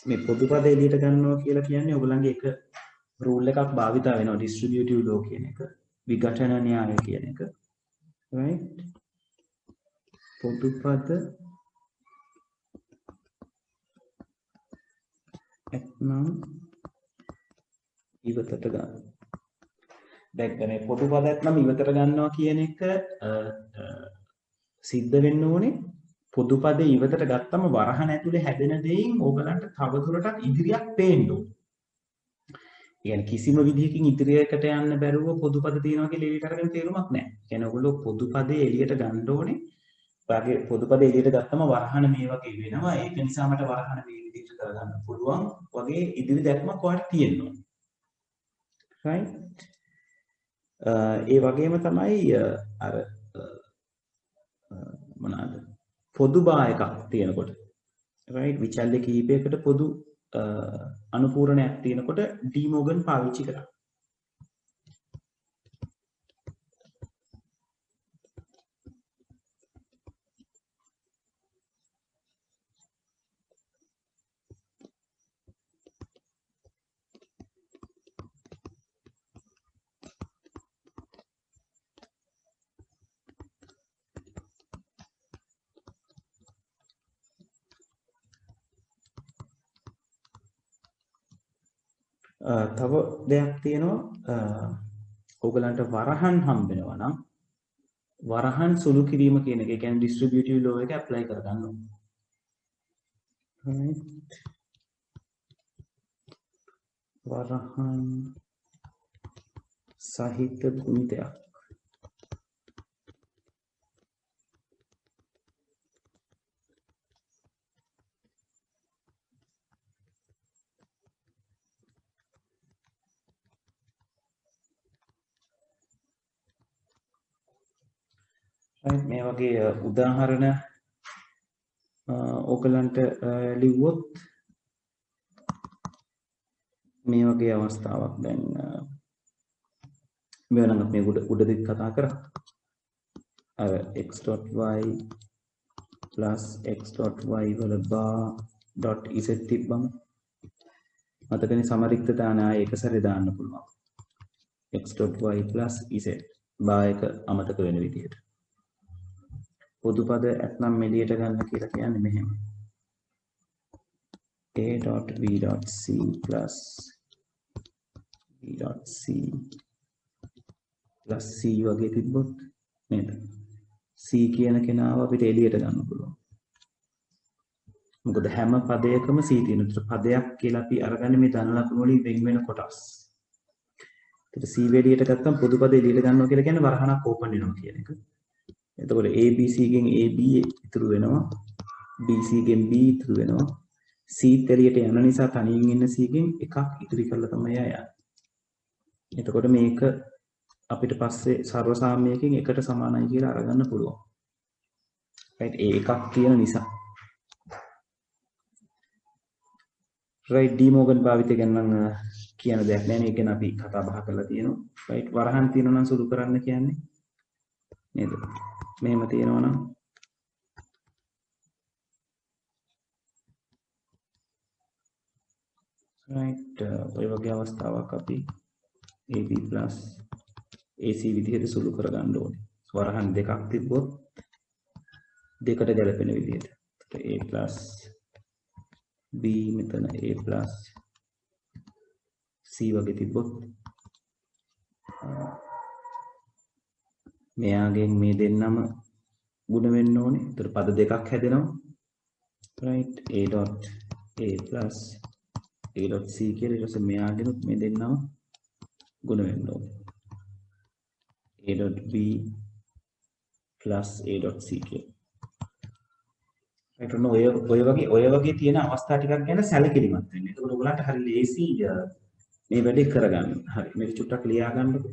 මේ පොදුපද එළියට ගන්නවා කියලා කියන්නේ ඔයගලන්ගේ එක රූල් එකක් භාවිතා වෙනවා ඩිස්ට්‍රිබියුටිව් ලෝ කියන එක, විඝටන න්‍යාය කියන එක. right පොදුපද එක්නම් ඉවතට ගන්න. දැන් මේ පොදුපදයක් නම් ඉවතට ගන්නවා කියන එක සිද්ධ වෙන්න ඕනේ පොදුපදේ ඉවතට ගත්තම වරහන් ඇතුලේ හැදෙන දෙයින් ඕගලන්ට තවදුරටත් ඉදිරියක් පේන්න ඕනේ. يعني කිසිම විදිහකින් ඉදිරියකට යන්න බැරුව පොදුපද තියනවා කියලා එළියට අරගෙන තේරුමක් නැහැ. يعني ඔයගොල්ලෝ පොදුපදේ එළියට ගන්න ඕනේ. ඔයාගේ පොදුපදේ එළියට ගත්තම වරහන මේ වගේ වෙනවා. ඒක නිසා මට වරහන මේ විදිහට කරගන්න පුළුවන් වගේ ඉදිරි දැක්මක් ඔයාලට තියෙන්න ඕනේ. right ඒ වගේම තමයි අර මොනවාද පොදු බා එකක් තියෙනකොට right විචල්්‍ය කීපයකට පොදු අනුපූරණයක් තියෙනකොට ඩී මෝගන් පාවිච්චි කරා. තව දෙයක් තියෙනවා ඕගලන්ට වරහන් හම්බෙනවා නම් වරහන් සුළු කිරීම කියන එක කියන්නේ ඩිස්ට්‍රිබියුටිව් ලෝ එක ඇප්ලයි කරගන්න ඕනේ. වරහන් සහිත ගුණිතයක් මේ වගේ උදාහරණ ඕගලන්ට ලිව්වොත් මේ වගේ අවස්ථාවක් දැන් මේ නම් අපි උඩදී කතා කරා අර x.y plus x.y වල bar.z තිබ්බම මතකනේ සමරික්ත දාන ආයේ එක සැරේ දාන්න පුළුවන් x.y plus z bar එක අමතක වෙන විදිහට පොදු පද ඇත්නම් එළියට ගන්න කියලා කියන්නේ මෙහෙම a.b.c plus b.c plus c වගේ තිබ්බොත් නේද c කියන කෙනාව අපිට එළියට ගන්න පුළුවන් මොකද හැම පදයකම c තියෙන උතර පදයක් කියලා අපි අරගන්නේ මේ ධන ලකුණු වලින් වෙන් වෙන කොටස් ඒත් c එළියට ගත්තම පොදු පද එළියට ගන්නවා කියලා කියන්නේ වරහණක් ඕපන් වෙනවා කියන එක එතකොට ABC ගෙන් AB ඉතුරු වෙනවා BC ගෙන් B ඉතුරු වෙනවා C එළියට යන නිසා තනියෙන් ඉන්න C ගෙන් එකක් ඉතුරු කරලා තමයි යන්නේ එතකොට මේක අපිට පස්සේ සර්ව සාම්‍යයෙන් එකට සමානයි කියලා අරගන්න පුළුවන්. right ඒ එකක් තියෙන නිසා. right ඩී මෝගන් භාවිතය ගැන නම් කියන දෙයක් නෑ මේක ගැන අපි කතා බහ කරලා තියෙනවා. right වරහන් තියෙනවා නම් සුදු කරන්න කියන්නේ නේද? මෙහෙම තියෙනවා නම් right ඔය වගේ අවස්ථාවක් අපි AB plus AC විදිහට සුළු කරගන්න ඕනේ. වරහන් දෙකක් තිබ්බොත් දෙකට ගැලපෙන විදිහට. A plus B මෙතන A plus C වගේ තිබ්බොත් මෙයාගෙන් මේ දෙන්නම ගුණ වෙන්න ඕනේ. ඒතර පද දෙකක් හැදෙනවා. right A dot A plus A dot C කියලා ඊට පස්සේ මෙයාගෙනුත් මේ දෙන්නම ගුණ වෙන්න ඕනේ. A dot B plus A dot C කියලා. right ඔය වගේ තියෙන අවස්ථා ටිකක් ගැන සැලකිලිමත් වෙන්න. එතකොට ඔයගලන්ට හරි ලේසි මේ වැඩේ කරගන්න. හරි මේක චුට්ටක් ලියා ගන්නකො.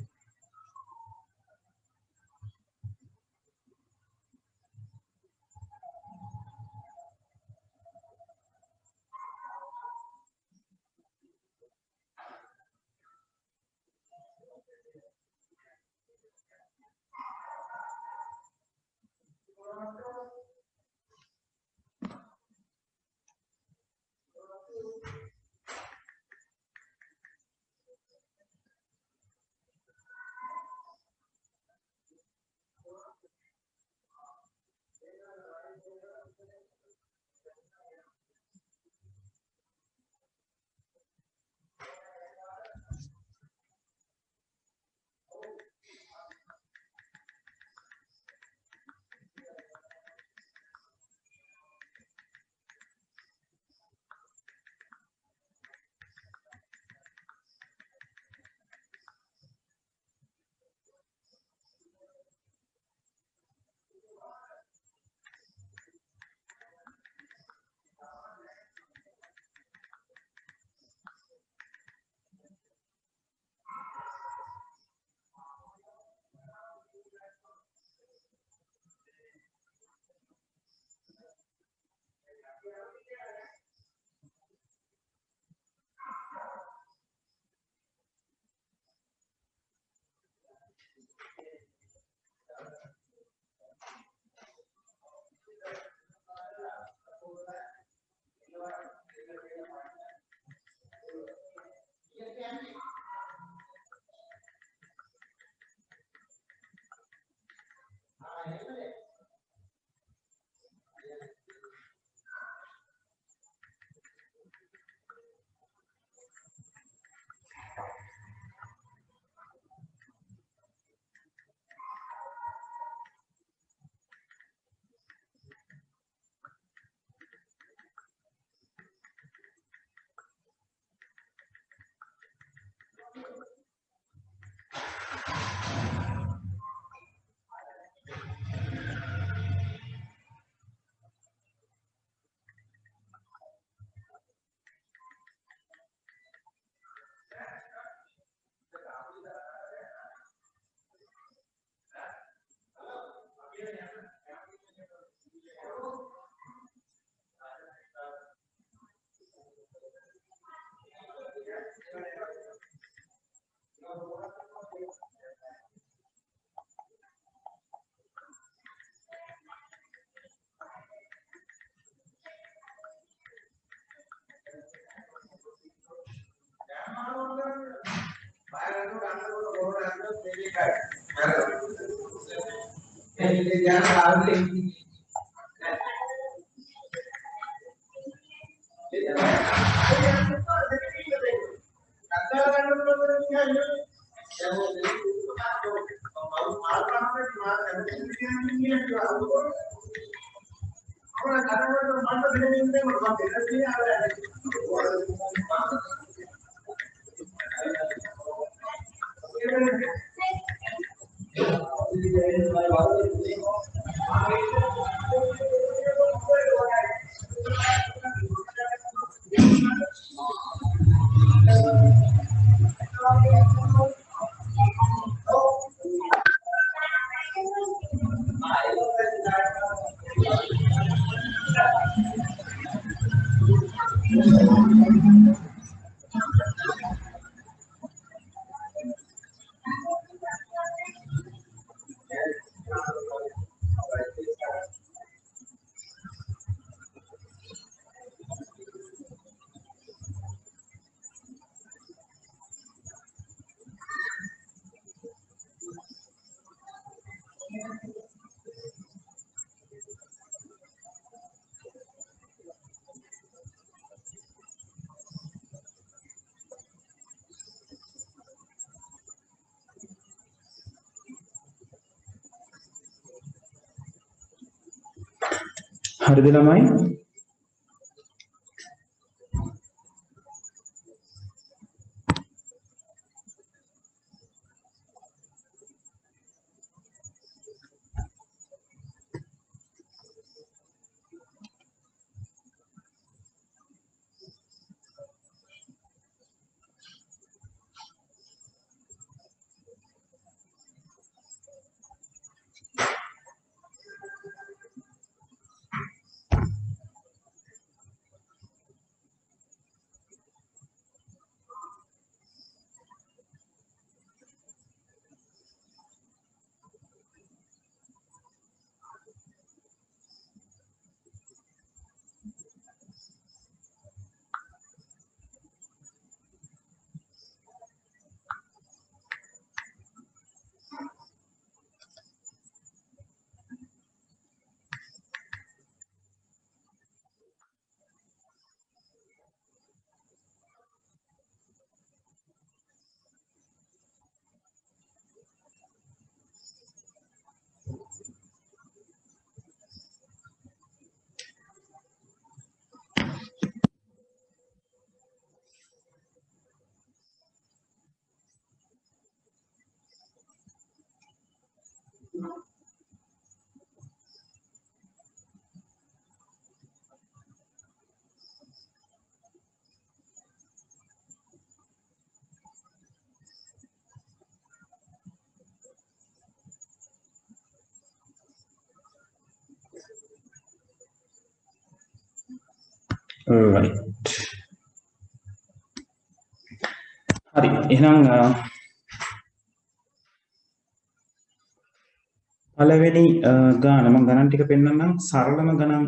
හරිද ළමයි? right. හරි. එහෙනම් පළවෙනි ගාන මම ගණන් ටික පෙන්නන්නම්. සරලම ගණන්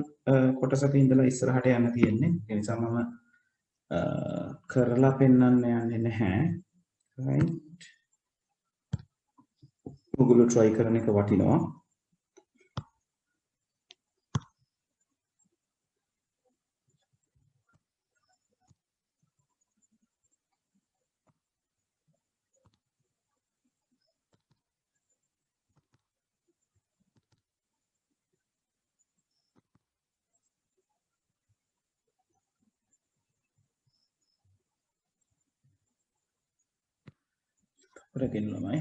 කොටසක ඉඳලා ඉස්සරහට යන්න තියෙන්නේ. ඒ නිසා මම කරලා පෙන්නන්න යන්නේ නැහැ. right. ඔයගොල්ලෝ try කරන එක වටිනවා. කරගෙන ළමයි.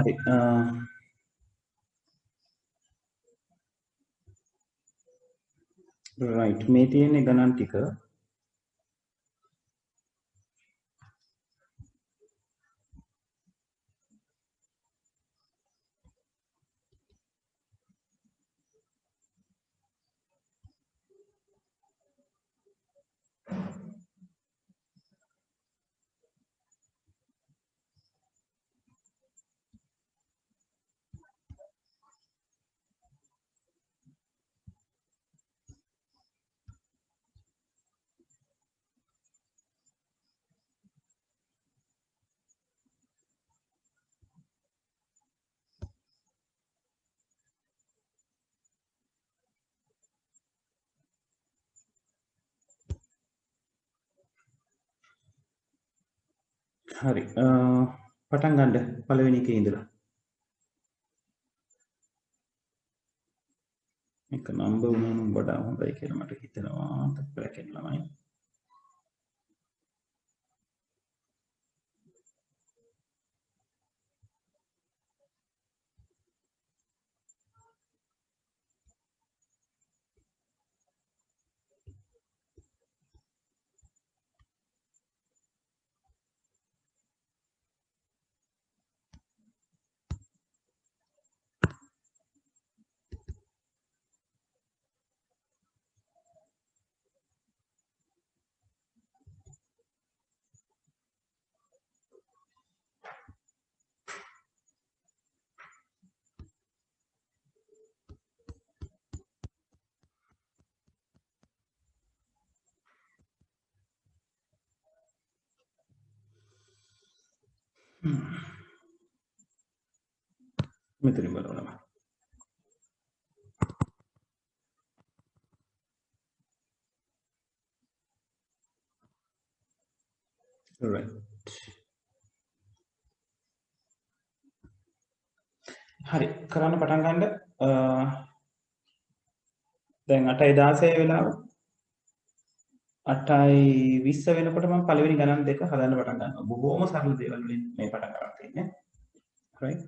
හරි. right. මේ තියෙන්නේ ගණන් ටික. හරි පටන් ගන්න පළවෙනි එකේ ඉඳලා මේක නම්බර් වුණා නම් වඩා හොඳයි කියලා මට හිතෙනවා බ්‍රැකට් ළමයි මෙතනින් බලනවා right හරි කරන්න පටන් ගන්න දැන් 8:16 වෙලාව 8:20 වෙනකොට මම පළවෙනි ගණන් දෙක හදන්න පටන් ගන්නවා බොහොම සරල දේවල් වලින් මේ පටන් ගන්න තියෙන්නේ right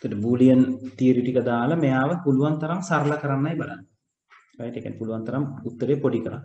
එතකොට බූලියන් තියරි ටික දාලා මෙයාව පුළුවන් තරම් සරල කරන්නයි බලන්නේ right ඒ කියන්නේ පුළුවන් තරම් උත්තරේ පොඩි කරන්න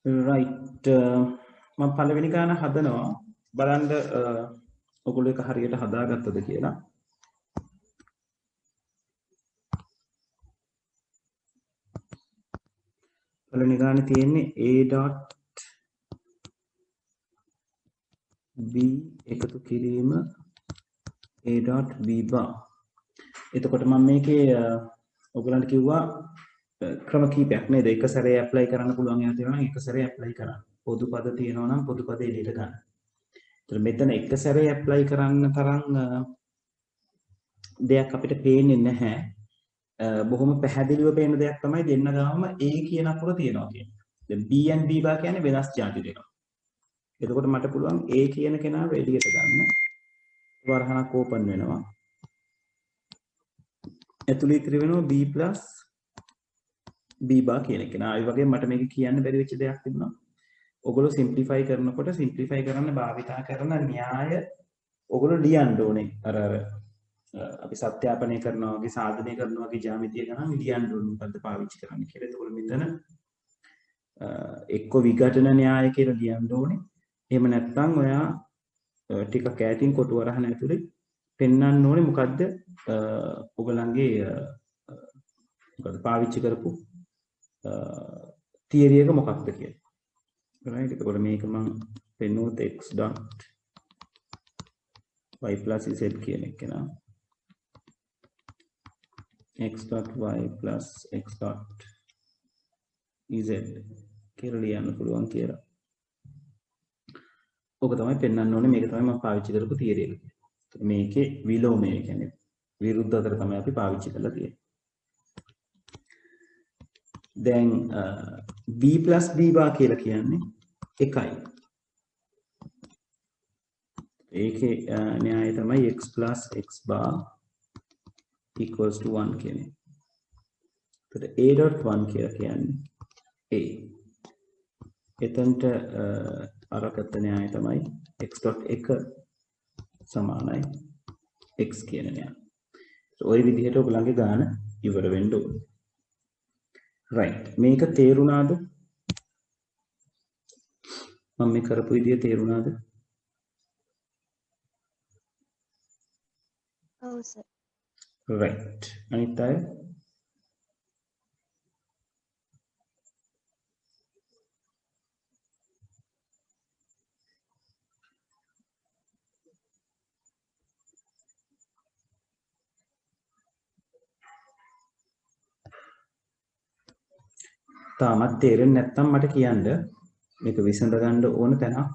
right මම පළවෙනි ගාන හදනවා බලන්න ඔයගොල්ලෝ එක හරියට හදාගත්තද කියලා පළවෙනි ගානේ තියෙන්නේ a.b එකතු කිරීම a.b bar එතකොට මම මේකේ ඔයගලන්ට කිව්වා ක්‍රම කීපයක් නේද එක සැරේ ඇප්ලයි කරන්න පුළුවන් ඒවා තියෙනවා නම් එක සැරේ ඇප්ලයි කරන්න පොදු පද තියෙනවා නම් පොදු පද එළියට ගන්න. ඒතර මෙතන එක සැරේ ඇප්ලයි කරන්න තරම් දෙයක් අපිට පේන්නේ නැහැ. බොහොම පැහැදිලිව පේන දෙයක් තමයි දෙන්න ගාම a කියන අකුර තියෙනවා කියන්නේ. දැන් b and b bar කියන්නේ වෙනස් ಜಾති දෙකක්. එතකොට මට පුළුවන් a කියන කෙනාව එළියට ගන්න. වරහණක් ඕපන් වෙනවා. ඇතුළේ ඉතිරි වෙනවා b plus b bar කියන එක. නා ඒ වගේ මට මේක කියන්න බැරි වෙච්ච දෙයක් තිබුණා. ඔයගොල්ලෝ සිම්ප්ලිෆයි කරනකොට සිම්ප්ලිෆයි කරන්න භාවිතා කරන න්‍යාය ඔයගොල්ලෝ ලියන්න ඕනේ. අර අපි සත්‍යාපනය කරනවා වගේ සාධනය කරනවා වගේ ජ්‍යාමිතිය ගණන් ලියන්න ඕනේ මොකද්ද පාවිච්චි කරන්න කියලා. ඒකෝල මෙතන එක්ක විඝටන න්‍යාය කියලා ලියන්න ඕනේ. එහෙම නැත්නම් ඔයා ටිකක් ඈතින් කොටු වරහන ඇතුලේ පෙන්වන්න ඕනේ මොකද්ද ඔයගලන්ගේ මොකද්ද පාවිච්චි කරපු තියරි එක මොකක්ද කියලා. right එතකොට මේක මම පෙන්නුවොත් x dot y plus z කියන එක නා x dot y plus x dot z කියලා ලියන්න පුළුවන් කියලා. ඔක තමයි පෙන්වන්න ඕනේ මේක තමයි මම පාවිච්චි කරපු තියරි එක. මේකේ විලෝමය කියන්නේ විරුද්ධ අතර තමයි අපි පාවිච්චි කරලා තියෙන්නේ. දැන් b plus b bar කියලා කියන්නේ එකයි. ඒකේ න්‍යාය තමයි x plus x bar equals to 1 කියන්නේ. එතකොට a dot 1 කියලා කියන්නේ a. එතනට අරකට න්‍යාය තමයි x dot 1 සමානයි x කියන න්‍යාය. ඔය විදිහට ඔයගලගේ ගාන ඉවර වෙන්න ඕනේ. right මේක තේරුණාද? මම මේ කරපු විදිය තේරුණාද? ඔව් සර්. right අනිත් අය තාමත් තේරෙන්නේ නැත්නම් මට කියන්න මේක විසඳ ගන්න ඕන තැනක්.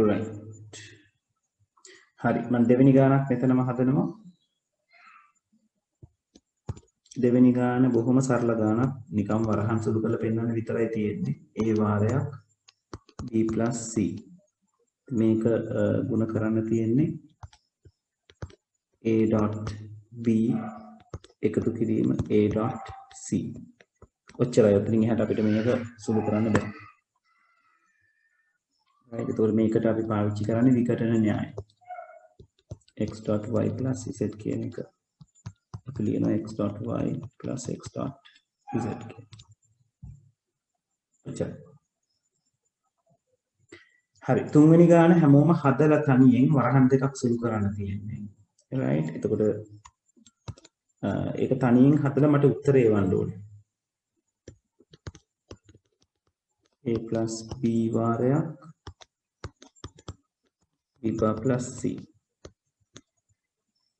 right හරි මම දෙවෙනි ගානක් මෙතනම හදනවා. දෙවෙනි ගාන බොහොම සරල ගානක් නිකම් වරහන් සුදු කරලා පෙන්වන්න විතරයි තියෙන්නේ. a වාරයක් b plus c මේක ගුණ කරන්න තියෙන්නේ a dot b එකතු කිරීම a dot c. ඔච්චරයි. ඔතනින් එහාට අපිට මේක සුදු කරන්න බෑ. right ඒතකොට මේකට අපි පාවිච්චි කරන්නේ විකටන න්‍යාය. x dot y plus z කියන එක. අපි ලියනවා x dot y plus x dot z කියන. ඔච්චරයි. හරි තුන්වෙනි ගාන හැමෝම හදලා තනියෙන් වරහන් දෙකක් සුළු කරන්න තියෙන්නේ. right එතකොට ඒක තනියෙන් හදලා මට උත්තරේ එවන්න ඕනේ. a plus b වාරයක් b bar plus c.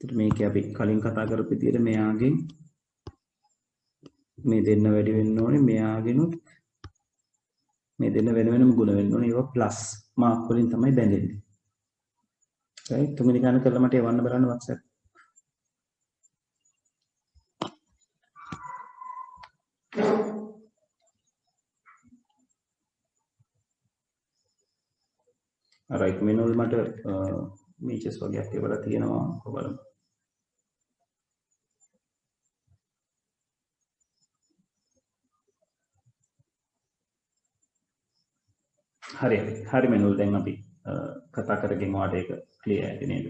එතකොට මේක අපි කලින් කතා කරපු විදිහට මෙයාගෙන් මේ දෙන්න වැඩි වෙන්න ඕනේ මෙයාගෙනුත් මේ දෙන්න වෙන වෙනම ගුණ වෙන්න ඕනේ ඒවා ප්ලස් මාක් වලින් තමයි බැඳෙන්නේ. right තුන්වෙනි ගාන කරලා මට එවන්න බලන්න WhatsApp. right මෙනුල් මට මේචස් වගේක් ඒවලා තියෙනවා බලමු. හරි මෙනුල් දැන් අපි කතා කරගෙන වාට ඒක ක්ලියර් ඇති නේද?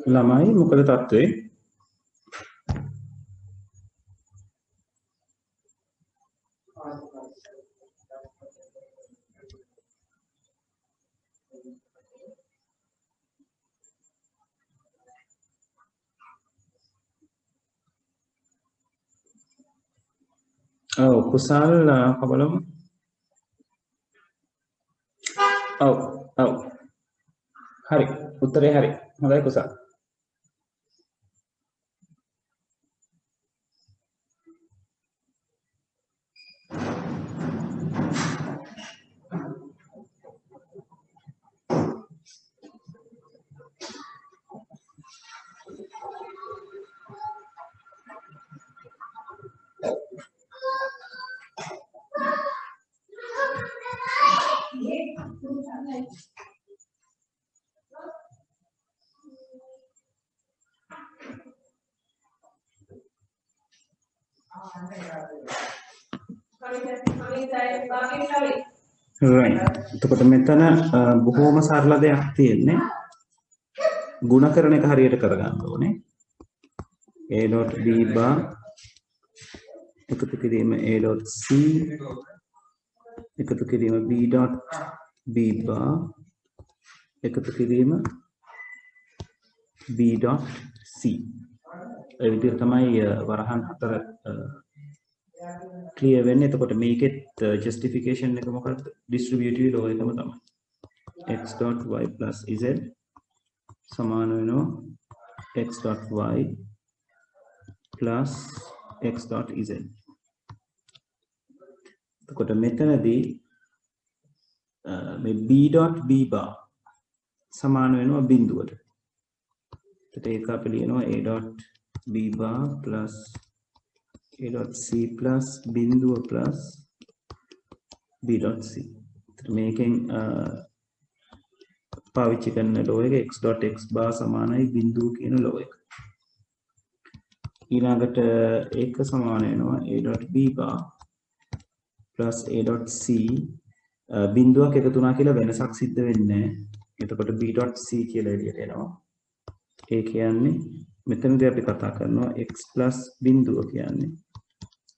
ළමයි මොකද තත්ත්වේ? ඔව් කුසල් කවලම ඔව් ඔව් හරි උත්තරේ හරි හොඳයි කුසල් right එතකොට මෙතන බොහෝම සරල දෙයක් තියෙන්නේ ಗುಣ කරන එක හරියට කරගන්න ඕනේ a.b bar එකතු කිරීම a.c එකතු කිරීම b.b bar එකතු කිරීම b.c ඒ විදිහට තමයි වරහන් හතර clear වෙන්නේ එතකොට මේකෙත් justification එක මොකක්ද distributive law එකම තමයි x.y plus z සමාන වෙනවා x.y plus x.z එතකොට මෙතනදී මේ b.b bar සමාන වෙනවා බිඳුවට එතකොට ඒක අපි ලියනවා a.b bar plus a.c plus බිඳුව plus b.c මේකෙන් පාවිච්චි කරන law එක x.x bar සමානයි බිඳුව කියන law එක ඊළඟට ඒක සමාන වෙනවා a.b bar plus a.c බිඳුවක් එකතු වුණා කියලා වෙනසක් සිද්ධ වෙන්නේ නැහැ එතකොට b.c කියලා එළියට එනවා ඒ කියන්නේ මෙතනදී අපි කතා කරනවා x plus බිඳුව කියන්නේ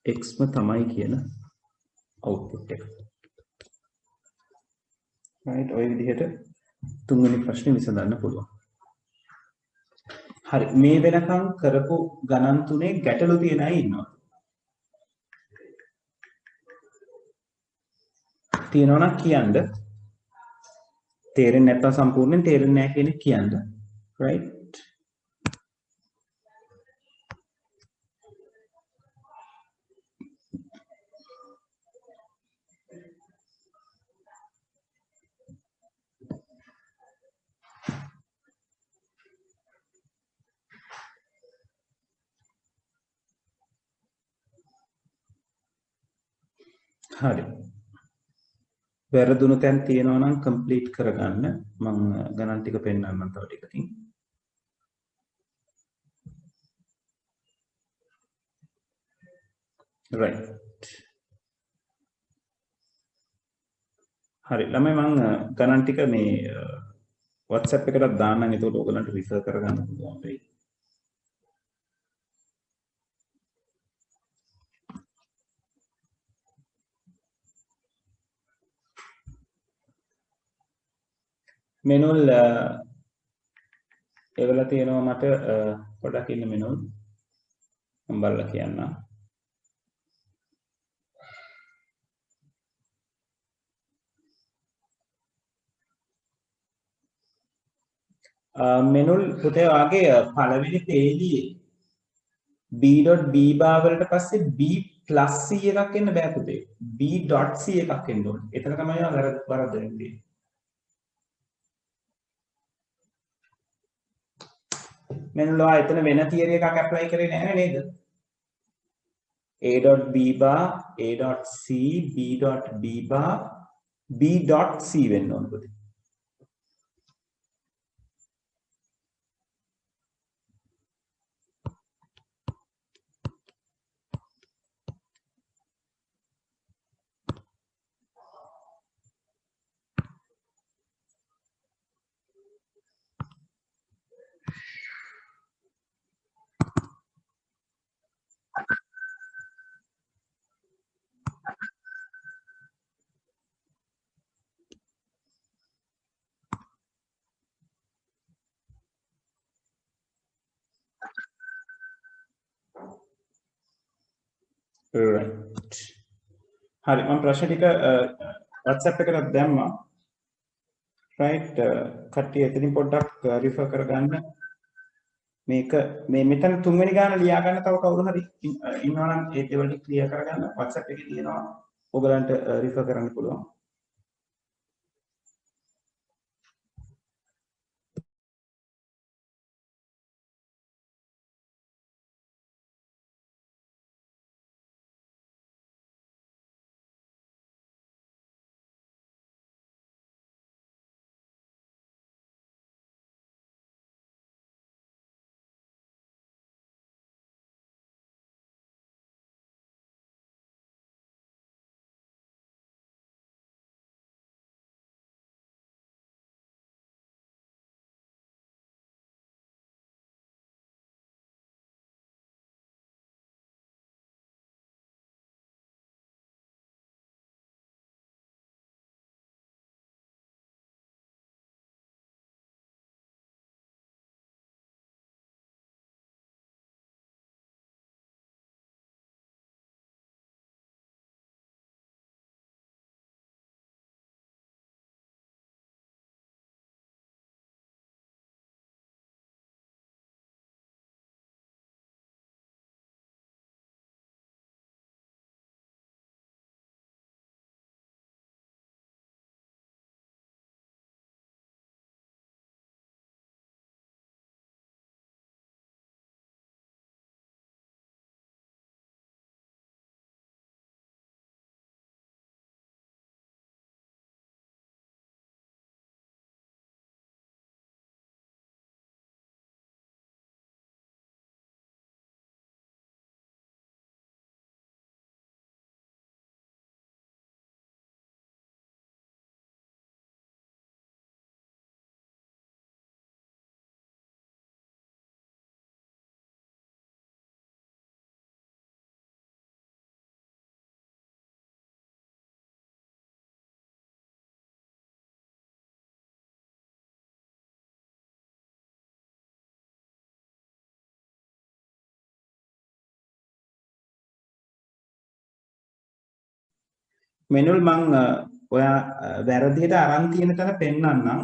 x ම තමයි කියන output එක. right ඔය විදිහට තුන්වෙනි ප්‍රශ්නේ විසඳන්න පුළුවන්. හරි මේ වෙනකන් කරපු ගණන් තුනේ ගැටලු තියෙන අය ඉන්නවා. තියෙනවා නම් කියන්න. තේරෙන්නේ නැත්නම් සම්පූර්ණයෙන් තේරෙන්නේ නැහැ කියන කියන්න. right හරි වැරදුණු තැන් තියෙනවා නම් කම්ප්ලීට් කරගන්න මම ගණන් ටික පෙන්නන්නම් තව ටිකකින් right හරි ළමයි මම ගණන් ටික මේ WhatsApp එකකට දාන්නම් එතකොට ඔයගලන්ට රිෆර් කරගන්න පුළුවන් වෙයි මෙනුල් ඒවල තියෙනවා මට පොඩක් ඉන්න මෙනුල් මම බලලා කියන්නම් මෙනුල් පුතේ ආගේ පළවෙනි පේජියේ b.b bar වලට පස්සේ b plus c එකක් එන්න බෑ පුතේ. b.c එකක් එන්න ඕනේ. එතන තමයි වරද වෙන්නේ. මෙනුල් ඔයා එතන වෙන තියරි එකක් ඇප්ලයි කරේ නැහැ නේද? a.b bar a.c b.b bar b.c වෙන්න ඕනේ පුතේ. right. හරි මම ප්‍රශ්න ටික WhatsApp එකට දැම්මා. right කට්ටිය එතනින් පොඩ්ඩක් රිෆර් කරගන්න. මේක මේ මෙතන තුන්වෙනි ගාන ලියා ගන්න තව කවුරු හරි ඉන්නවා නම් ඒ දේවල් ටික ක්ලියර් කරගන්න. WhatsApp එකේ තියෙනවා. ඔයගලන්ට රිෆර් කරන්න පුළුවන්. මෙනුල් මං ඔයා වැරදියට අරන් තියෙන තැන පෙන්නන්නම්.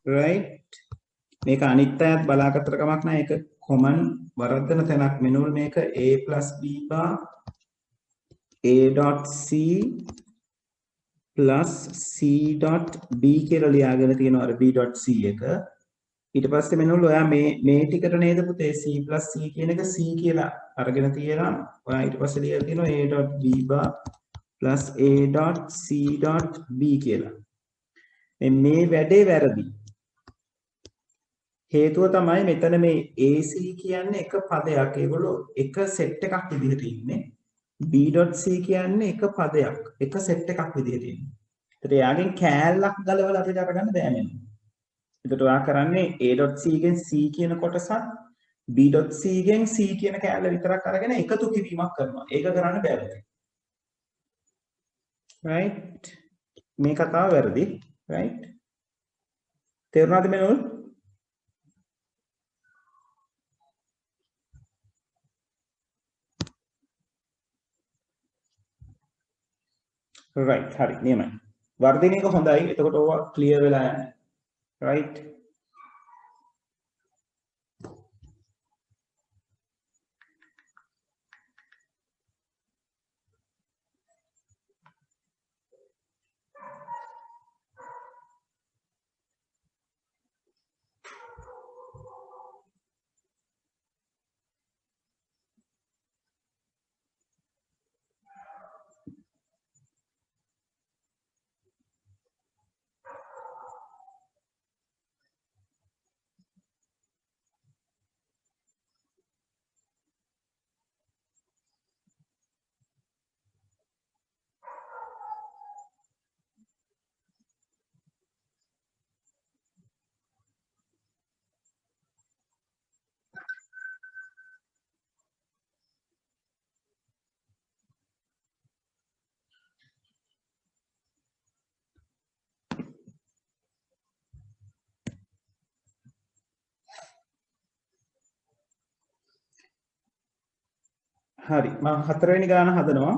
right මේක අනිත් අයත් බලාගත්තට කමක් නැහැ. ඒක common වරද්දන තැනක්. මෙනුල් මේක a + b bar a.c plus c.b කියලා ලියාගෙන තියෙනවා අර b.c එක. ඊට පස්සේ මෙනුල් ඔයා මේ ටිකට නේද පුතේ c plus c කියන එක c කියලා අරගෙන තියෙනවා. ඔයා ඊට පස්සේ ලියලා තියෙනවා a.b bar plus a.c.b කියලා. මේ වැඩේ වැරදි. හේතුව තමයි මෙතන මේ AC කියන්නේ එක පදයක්. ඒගොල්ලෝ එක සෙට් එකක් විදිහට ඉන්නේ. B.c කියන්නේ එක පදයක්. එක සෙට් එකක් විදිහට ඉන්නේ. ඒතර එයාගෙන් කෑල්ලක් ගලවලා අපිට අරගන්න බෑ මෙන්න. ඒකට ඔයා කරන්නේ A.c ගෙන් C කියන කොටසත් B.c ගෙන් C කියන කෑල්ල විතරක් අරගෙන එකතු කිරීමක් කරනවා. ඒක කරන්න බෑ. right මේ කතාව වැරදි. right තේරුණාද මෙනුල්? right හරි නියමයි. වර්ධනයක හොඳයි. එතකොට ඕවා ක්ලියර් වෙලා යන්නේ. right හරි මම හතරවෙනි ගාන හදනවා.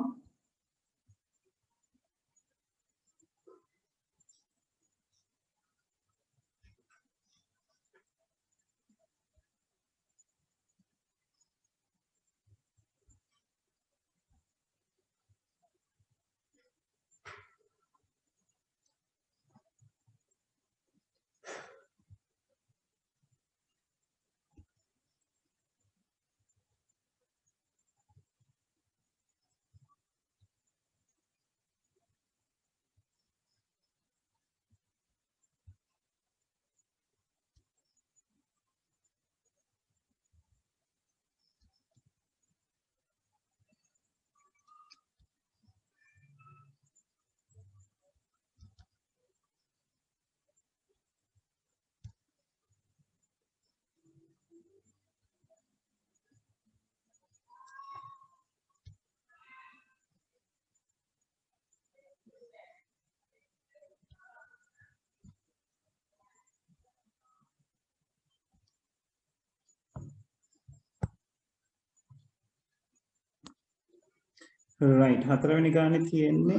right හතරවෙනි ගානේ තියෙන්නේ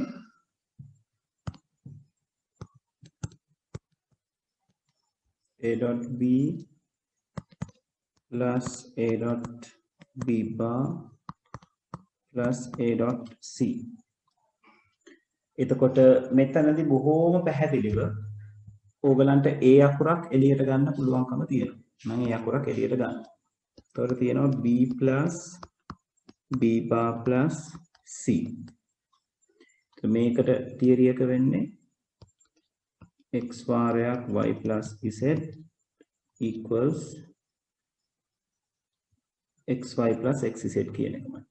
a dot b plus a dot b bar plus a dot c. එතකොට මෙතනදී බොහෝම පැහැදිලිව ඕගලන්ට a අකුරක් එළියට ගන්න පුළුවන්කම තියෙනවා. මම a අකුරක් එළියට ගන්න. එතකොට තියෙනවා b plus b bar plus c. මේකට තියරි එක වෙන්නේ x වාරයක් y plus z equals xy plus xz කියන එකමයි.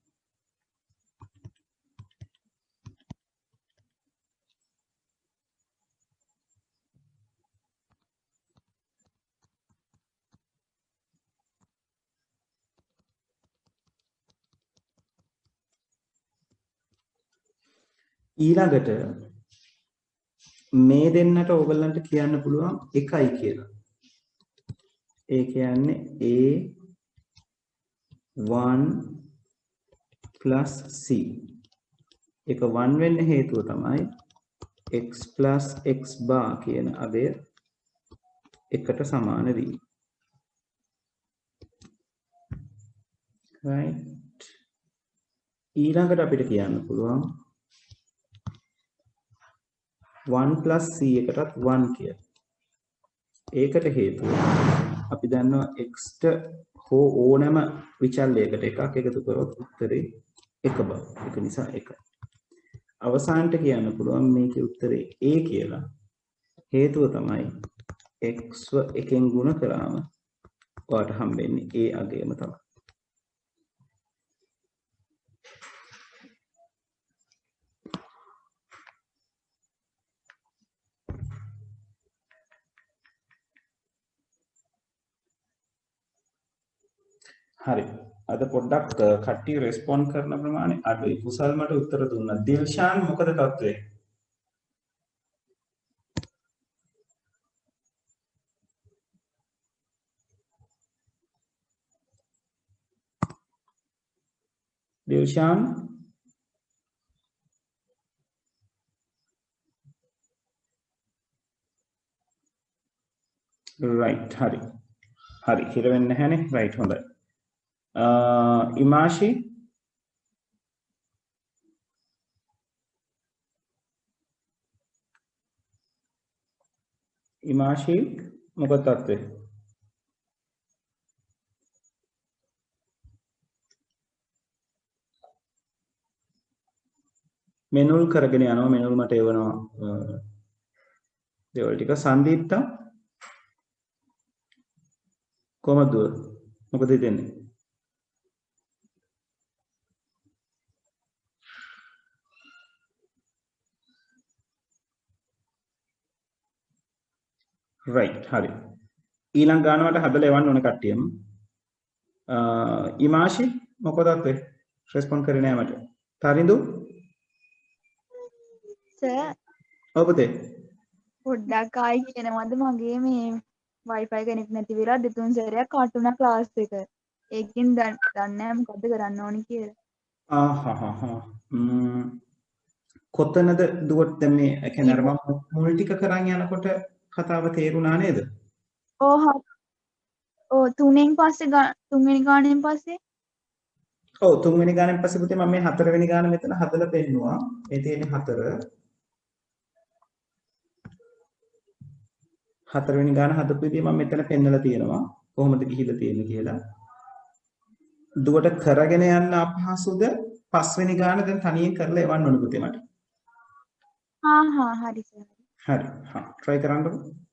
ඊළඟට මේ දෙන්නට ඕගලන්ට කියන්න පුළුවන් එකයි කියලා. ඒ කියන්නේ a1 plus c. එක 1 වෙන්න හේතුව තමයි x plus x bar කියන අදය එකට සමාන වීම. right ඊළඟට අපිට කියන්න පුළුවන් 1 plus c එකටත් 1 කියලා. ඒකට හේතුව අපි දන්නවා x ට හෝ ඕනෑම විචල්යකට එකක් එකතු කරොත් උත්තරේ 1 බව. ඒක නිසා 1. අවසානට කියන්න පුළුවන් මේකේ උත්තරේ a කියලා. හේතුව තමයි x ව එකෙන් ගුණ කරාම ඔයාලට හම්බෙන්නේ a අගයම තමයි. හරි අද පොඩ්ඩක් කට්ටිය රෙස්පොන්ඩ් කරන ප්‍රමාණය අඩුයි. කුසල් මට උත්තර දුන්නා. දිල්ෂාන් මොකද තත්ත්වය? දිල්ෂාන් right හරි. හරි හිර වෙන්නේ නැහැනේ. right හොඳයි. ඉමාෂි මොකද තත්ත්වය? මෙනුල් කරගෙන යනවා. මෙනුල් මට එවනවා දේවල් ටික. සංදීප්තා කොහමද? මොකද හිතන්නේ? right හරි. ඊළඟ ගානකට හදලා එවන්න ඕනේ කට්ටියම. ඉමාෂි මොකද තත්ත්වය? රෙස්පොන්ඩ් කරේ නෑ මට. තරිඳු සර් ඔව් පුතේ. පොඩ්ඩක් ආයි කියනවද මගේ මේ Wi-Fi කනෙක්ට් නැති වෙලා දෙතුන් සැරයක් කටුණා ක්ලාස් එක. ඒකෙන් දන්නේ නැහැ මොකද කරන්න ඕනි කියලා. කොතනද දුවට දැන් මේ ඒ කියන්නේ අර මම මුල් ටික කරන් යනකොට කතාව තේරුණා නේද? ඕ තුනෙන් පස්සේ තුන්වෙනි ගානෙන් පස්සේ ඔව් තුන්වෙනි ගානෙන් පස්සේ පුතේ මම මේ හතරවෙනි ගාන මෙතන හදලා පෙන්නුවා. මේ තියෙන්නේ 4. හතරවෙනි ගාන හදපු විදිය මම මෙතන පෙන්නලා තියෙනවා. කොහොමද ගිහිලා තියෙන්නේ කියලා. දුවට කරගෙන යන්න අපහසුද? පස්වෙනි ගාන දැන් තනියෙන් කරලා එවන්න ඕන පුතේ මට. හරි සර්. හරි. try කරන්නකෝ.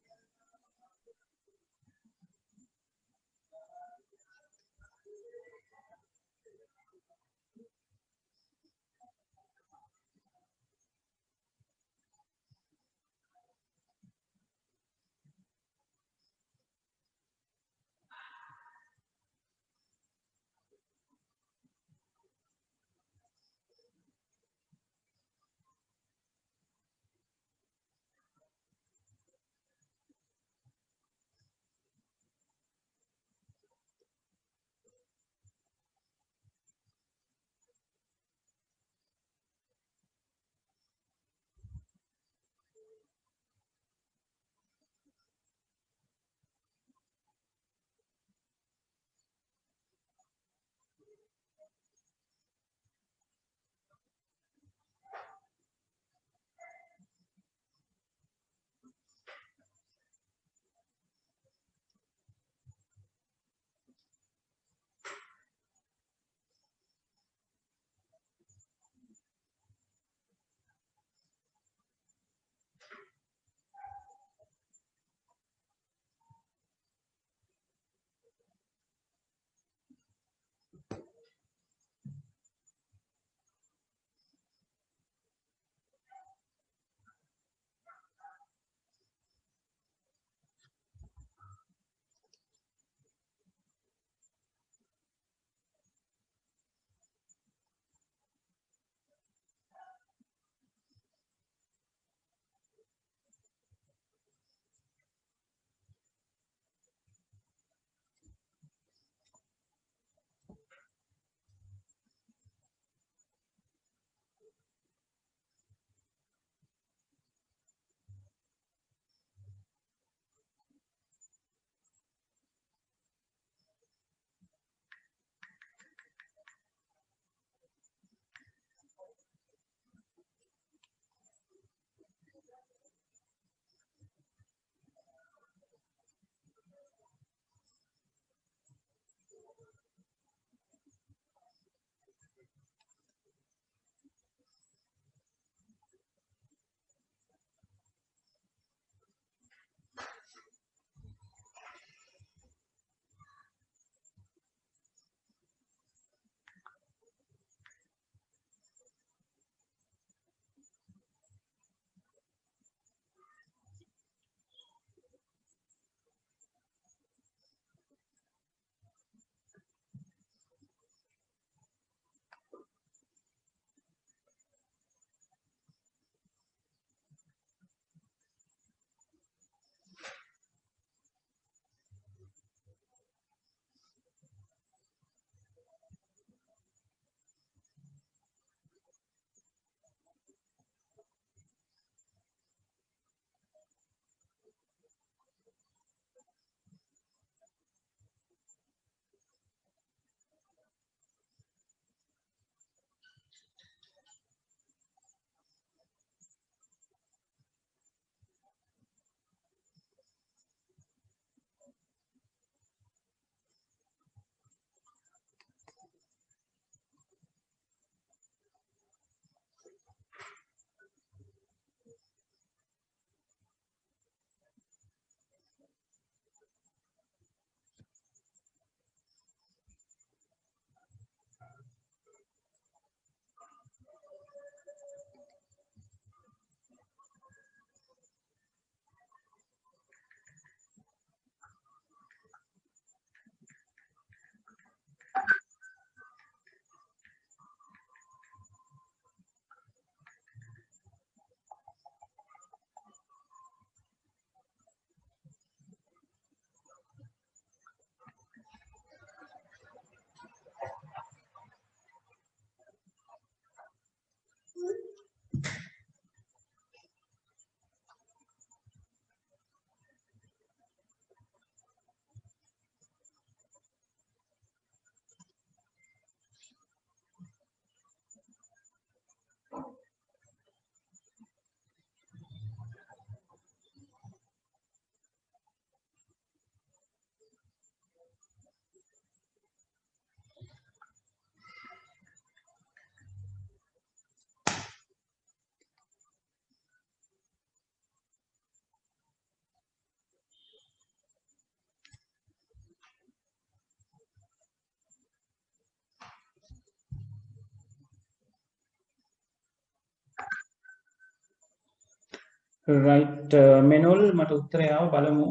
right මෙනුල් මට උත්තරය ආව බලමු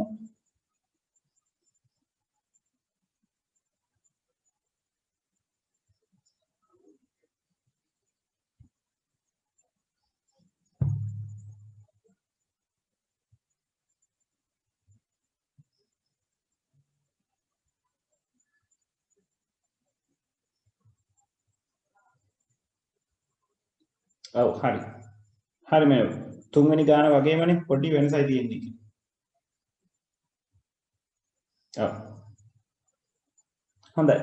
ඔව් හරි හරි මෙනුල් තුන්වෙනි ගාන වගේමනේ පොඩි වෙනසයි තියෙන්නේ ඔව් හොඳයි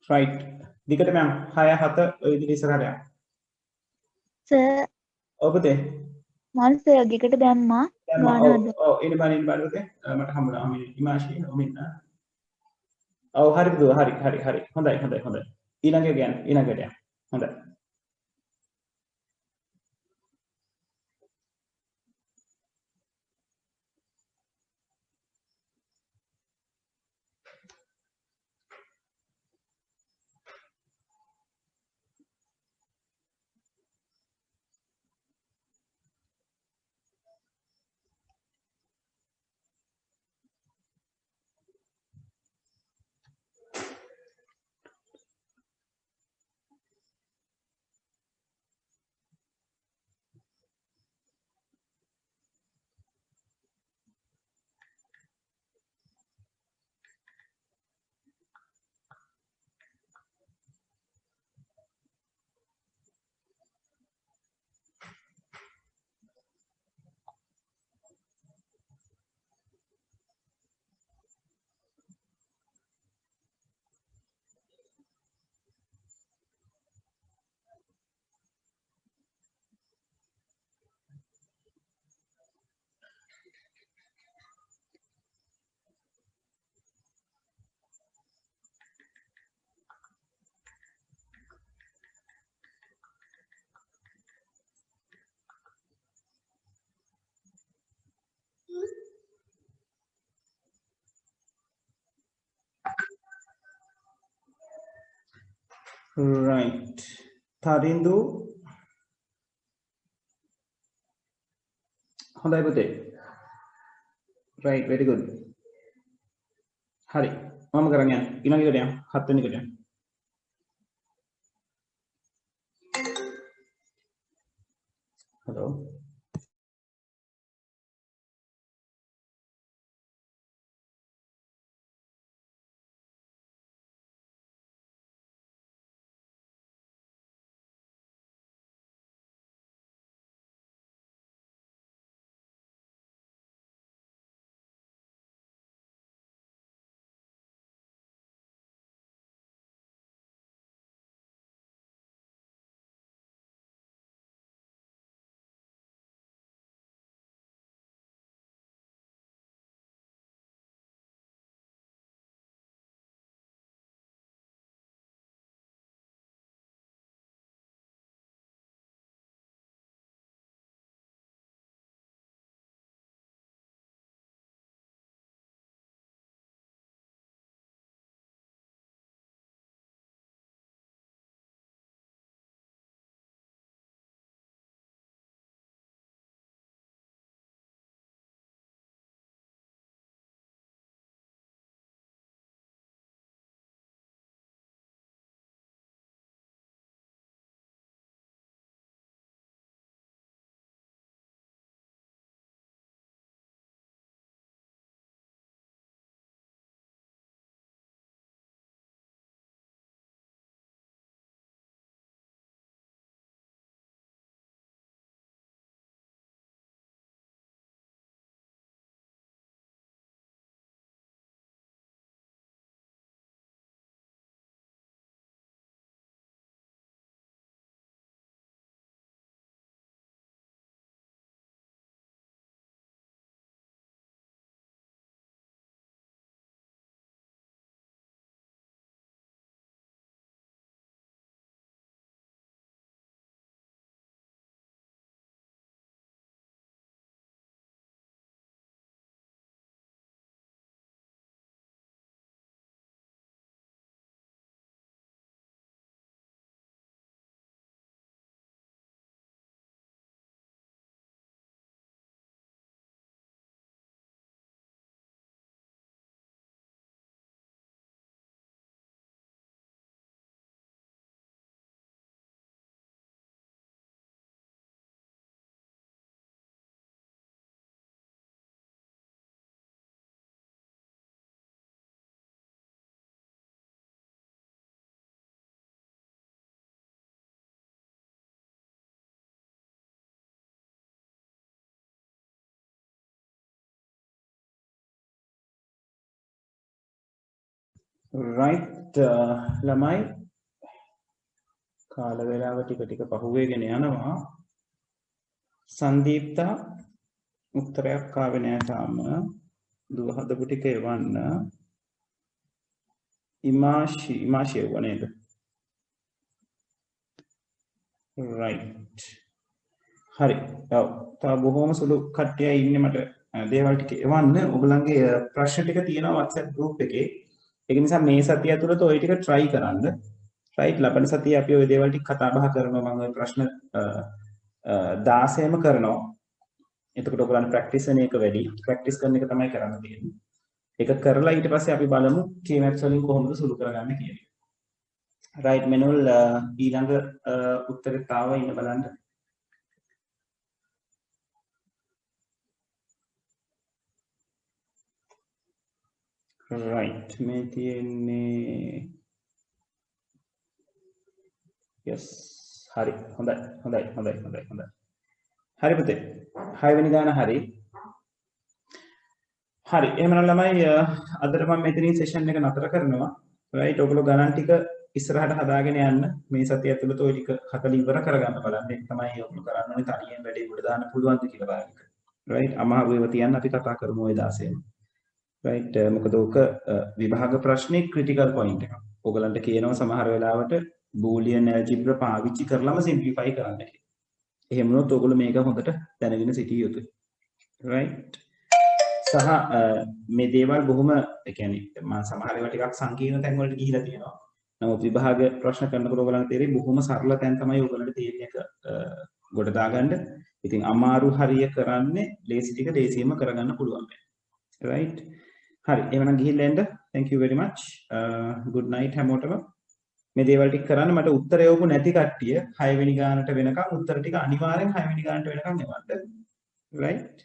right දිගටම යන්න 6 7 ඔය විදිහට ඉස්සරහට යන්න සර් ඔව් පුතේ මම සර් ගෙකට දැම්මා ගාන හද ඔව් ඉන්න බලන්න පුතේ මට හම්බුණා මේ ඉමාෂි ඔමින්න ඔව් හරි පුතේ හරි හොඳයි ඊළඟට යන්න හොඳයි right තරින්දු හොඳයි පුතේ right very good හරි මම කරන් යන්න ඊළඟට යන්න 7 වෙනි එකට යන්න hello right ළමයි කාල වේලාව ටික පහුවේගෙන යනවා සංදීප්තා උත්තරයක් ආවේ නැහැ තාම දුව හදපු ටික එවන්න ඉමාෂි එවුවා නේද right හරි ඔව් තා බොහොම සුළු කට්ටියයි ඉන්නේ මට දේවල් ටික එවන්න ඔයගලන්ගේ ප්‍රශ්න ටික තියෙනවා WhatsApp group එකේ ඒක නිසා මේ සතිය ඇතුළත ওই ටික try කරන්න right ලබන සතියේ අපි ওই දේවල් ටික කතා බහ කරනවා මම ওই ප්‍රශ්න 16ම කරනවා එතකොට ඔයගලන් ප්‍රැක්ටිස් වෙන එක වැඩි ප්‍රැක්ටිස් කරන එක තමයි කරන්න තියෙන්නේ ඒක කරලා ඊට පස්සේ අපි බලමු K-maths වලින් කොහොමද සුළු කරගන්නේ කියන එක right මෙනුල් ඊළඟ උත්තරේ තාව ඉන්න බලන්න right මේ තියෙන්නේ yes හරි හොඳයි හරි පුතේ 6 වෙනි ගාන හරි එහෙනම් ළමයි අදට මම මෙතනින් සෙෂන් එක නතර කරනවා right ඔයගොල්ලෝ ගණන් ටික ඉස්සරහට හදාගෙන යන්න මේ සතිය ඇතුළත ওই ටික හදලා ඉවර කරගන්න බලන්න ඒක තමයි ඔයගොල්ලෝ කරන්න ඕනේ තනියෙන් වැඩේ උඩ දාන්න පුළුවන්ද කියලා බලන්න right අමාරු ඒවා තියන්න අපි කතා කරමු ওই 16ම right මොකද ඔක විභාග ප්‍රශ්නේ ක්‍රිටිකල් පොයින්ට් එකක් ඔයගලන්ට කියනවා සමහර වෙලාවට බූලියන් ඇල්ජිබ්‍රා පාවිච්චි කරලම සිම්ප්ලිෆයි කරන්න කියලා එහෙම වුණොත් ඔයගොල්ලෝ මේක හොඳට දැනගෙන සිටිය යුතුයි right සහ මේ දේවල් බොහොම ඒ කියන්නේ මම සමහර ඒවා ටිකක් සංකීර්ණ තැන් වලට ගිහිලා තියෙනවා නමුත් විභාග ප්‍රශ්න කරනකොට ඔයගලන්ට තේරෙයි බොහොම සරල තැන් තමයි ඔයගලන්ට තියෙන එක ගොඩ දාගන්න ඉතින් අමාරු හරිය කරන්නේ ලේසි ටික ලේසියෙන්ම කරගන්න පුළුවන් right හරි එහෙනම් ගිහිල්ලා එන්න thank you very much good night හැමෝටම මේ දේවල් ටික කරන්න මට උත්තර යවපු නැති කට්ටිය 6 වෙනි ගානට වෙනකන් උත්තර ටික අනිවාර්යෙන් 6 වෙනි ගානට වෙනකන් එවන්න right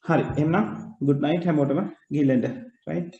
හරි එහෙනම් good night හැමෝටම ගිහිල්ලා එන්න right